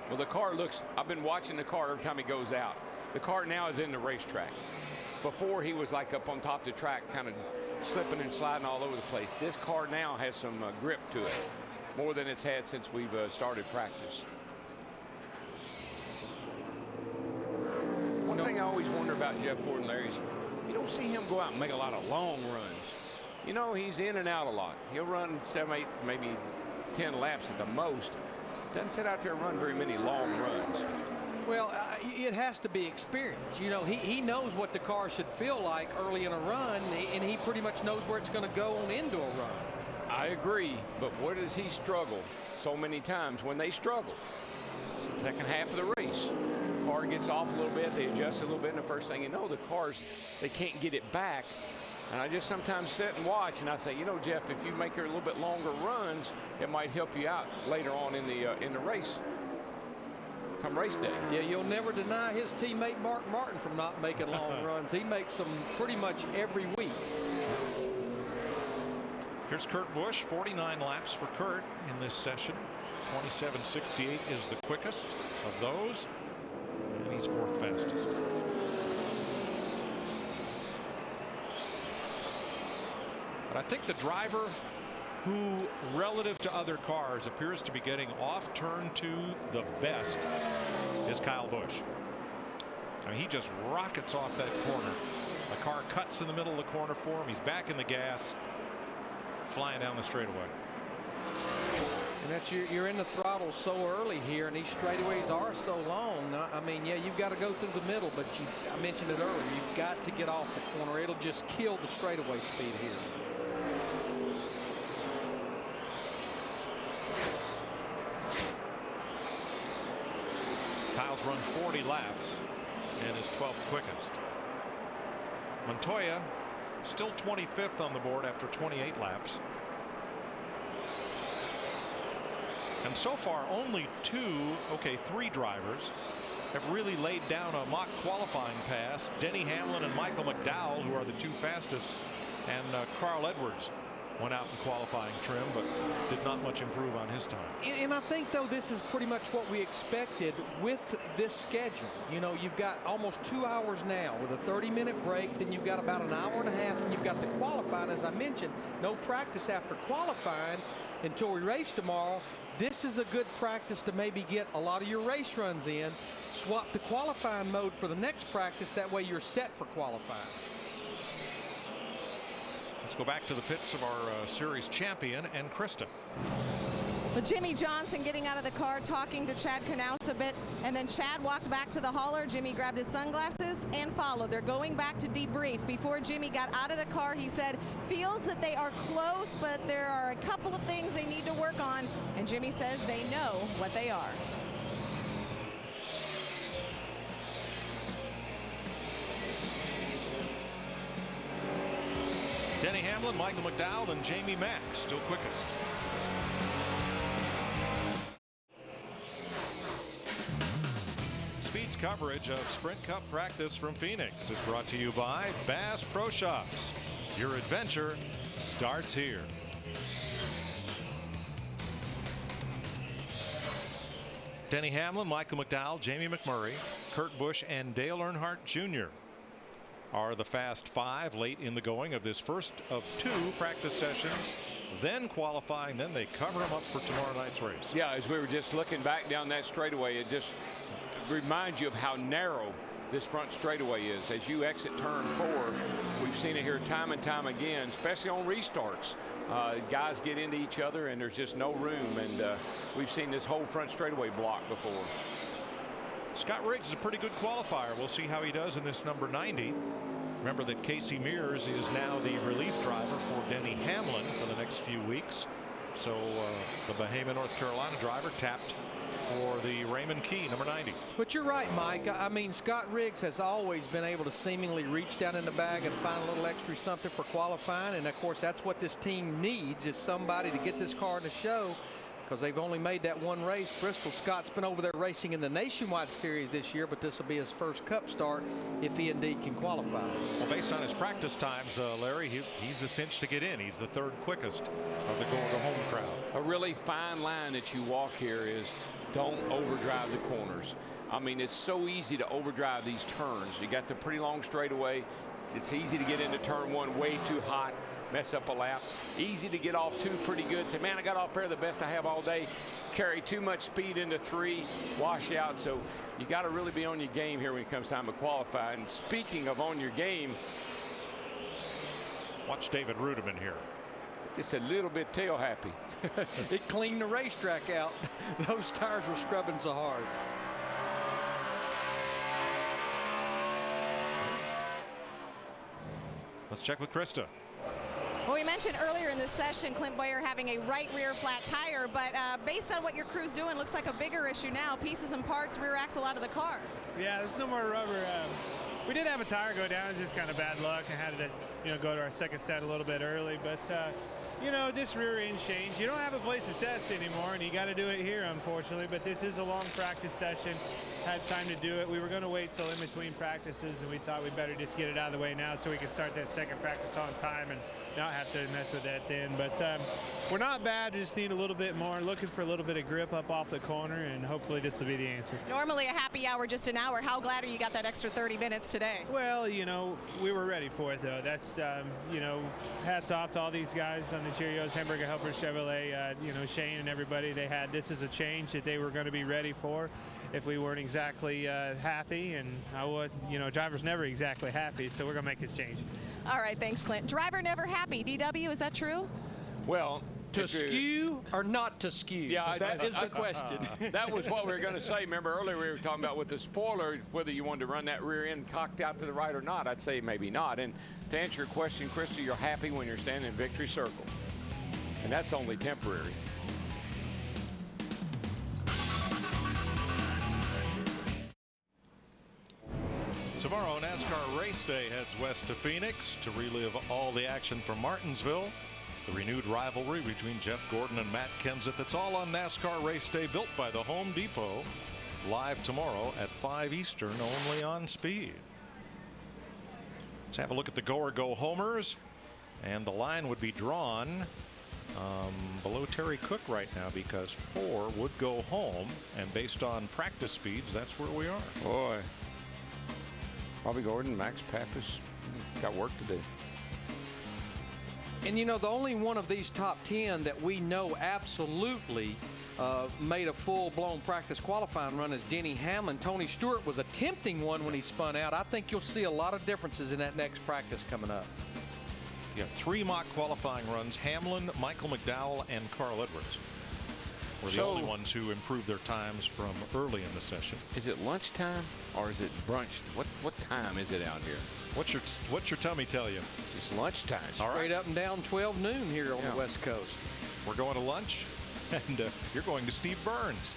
Well, the car looks, I've been watching the car every time he goes out. The car now is in the racetrack. Before he was like up on top of the track, kind of slipping and sliding all over the place. This car now has some grip to it, more than it's had since we've started practice. One thing I always wonder about Jeff Gordon, Larry, is you don't see him go out and make a lot of long runs. you know, he's in and out a lot. He'll run 7, 8, maybe 10 laps at the most. Doesn't sit out there and run very many long runs. Well, it has to be experience. You know, he knows what the car should feel like early in a run, and he pretty much knows where it's going to go on into a run. I agree, but where does he struggle so many times? When they struggle, second half of the race, car gets off a little bit, they adjust a little bit, and the first thing you know, the cars, they can't get it back. And I just sometimes sit and watch, and I say, you know, Jeff, if you make her a little bit longer runs, it might help you out later on in the race. Come race day. Yeah, you'll never deny his teammate Mark Martin from not making long runs. He makes them pretty much every week. Here's Kurt Busch, 49 laps for Kurt in this session. 27.68 is the quickest of those, and he's 4th fastest. But I think the driver who, relative to other cars, appears to be getting off turn 2 the best is Kyle Busch. I mean, he just rockets off that corner. The car cuts in the middle of the corner for him. He's back in the gas, flying down the straightaway. And that's you're in the throttle so early here, and these straightaways are so long. I mean, yeah, you've got to go through the middle, but I mentioned it earlier, you've got to get off the corner. It'll just kill the straightaway speed here. Kyle's run 40 laps and is 12th quickest. Montoya still 25th on the board after 28 laps. And so far only 3 drivers have really laid down a mock qualifying pass. Denny Hamlin and Michael McDowell, who are the 2 fastest, and Carl Edwards went out in qualifying trim, but did not much improve on his time. And I think, though, this is pretty much what we expected with this schedule. You know, you've got almost 2 hours now with a 30-minute break. Then you've got about an hour and a half, and you've got the qualifying. As I mentioned, no practice after qualifying until we race tomorrow. This is a good practice to maybe get a lot of your race runs in. Swap the qualifying mode for the next practice. That way you're set for qualifying. Let's go back to the pits of our series champion and Krista. But Jimmy Johnson getting out of the car, talking to Chad Knaus a bit, and then Chad walked back to the hauler. Jimmy grabbed his sunglasses and followed. They're going back to debrief. Before Jimmy got out of the car, he said feels that they are close, but there are a couple of things they need to work on, and Jimmy says they know what they are. Denny Hamlin, Michael McDowell, and Jamie Mack still quickest. Speed's coverage of Sprint Cup practice from Phoenix is brought to you by Bass Pro Shops. Your adventure starts here. Denny Hamlin, Michael McDowell, Jamie McMurray, Kurt Busch, and Dale Earnhardt Jr. are the Fast 5 late in the going of this first of 2 practice sessions, then qualifying, then they cover them up for tomorrow night's race. Yeah, as we were just looking back down that straightaway, it just reminds you of how narrow this front straightaway is. As you exit turn 4, we've seen it here time and time again, especially on restarts. Guys get into each other and there's just no room, and we've seen this whole front straightaway block before. Scott Riggs is a pretty good qualifier. We'll see how he does in this number 90. Remember that Casey Mears is now the relief driver for Denny Hamlin for the next few weeks. So the Bahama, North Carolina driver tapped for the Raymond Key, number 90. But you're right, Mike. I mean, Scott Riggs has always been able to seemingly reach down in the bag and find a little extra something for qualifying. And, of course, that's what this team needs, is somebody to get this car in the show, because they've only made that one race. Bristol. Scott's been over there racing in the Nationwide Series this year, but this will be his first Cup start if he indeed can qualify. Well, based on his practice times, Larry, he's a cinch to get in. He's the 3rd quickest of the go-home crowd. A really fine line that you walk here is don't overdrive the corners. I mean, it's so easy to overdrive these turns. You got the pretty long straightaway. It's easy to get into turn 1 way too hot, mess up a lap. Easy to get off 2 pretty good. Say, man, I got off there the best I have all day. Carry too much speed into 3, wash out. So you got to really be on your game here when it comes time to qualify. And speaking of on your game, Watch David Rudiman here. Just a little bit tail happy. It cleaned the racetrack out. Those tires were scrubbing so hard. Let's check with Krista. Well, we mentioned earlier in this session Clint Bowyer having a right rear flat tire, but based on what your crew's doing, looks like a bigger issue now. Pieces and parts, rear axle out of the car. Yeah, there's no more rubber. We did have a tire go down. It's just kind of bad luck. I had to, go to our second set a little bit early, but this rear end change, you don't have a place to test anymore, and you got to do it here, unfortunately. But this is a long practice session. Had time to do it. We were going to wait till in between practices, and we thought we'd better just get it out of the way now so we could start that second practice on time and not have to mess with that then. But we're not bad. Just need a little bit more. Looking for a little bit of grip up off the corner, and hopefully this will be the answer. Normally a happy hour, just an hour. How glad are you got that extra 30 minutes today? Well, we were ready for it, though. That's, hats off to all these guys on the Cheerios, Hendrick, Helper, Chevrolet, Shane and everybody. This is a change that they were going to be ready for. If we weren't exactly happy, and driver's never exactly happy, so we're going to make this change. All right, thanks, Clint. Driver never happy. DW, is that true? Well, to skew or not to skew? Yeah, that is the question. That was what we were going to say. Remember earlier we were talking about with the spoiler, whether you wanted to run that rear end cocked out to the right or not. I'd say maybe not. And to answer your question, Krista, you're happy when you're standing in victory circle. And that's only temporary. Tomorrow, NASCAR Race Day heads west to Phoenix to relive all the action from Martinsville. The renewed rivalry between Jeff Gordon and Matt Kenseth. It's all on NASCAR Race Day, built by the Home Depot. Live tomorrow at 5 Eastern, only on Speed. Let's have a look at the go or go homers. And the line would be drawn below Terry Cook right now because 4 would go home. And based on practice speeds, that's where we are. Boy. Bobby Gordon, Max Pappas got work to do. And the only one of these top 10 that we know absolutely made a full-blown practice qualifying run is Denny Hamlin. Tony Stewart was attempting one when he spun out. I think you'll see a lot of differences in that next practice coming up. You have 3 mock qualifying runs. Hamlin, Michael McDowell, and Carl Edwards were the only ones who improved their times from early in the session. Is it lunchtime or is it brunch? What time is it out here? What's your tummy tell you? It's just lunchtime. Straight up and down 12 noon here on the West Coast. We're going to lunch, and you're going to Steve Burns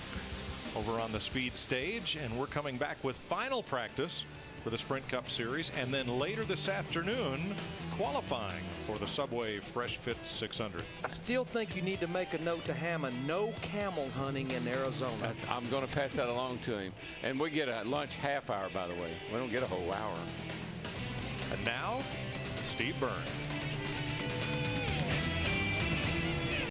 over on the speed stage, and we're coming back with final practice for the Sprint Cup Series, and then later this afternoon qualifying for the Subway Fresh Fit 600. I still think you need to make a note to Hammond, no camel hunting in Arizona. I'm going to pass that along to him. And we get a lunch half hour, by the way. We don't get a whole hour. And now, Steve Burns.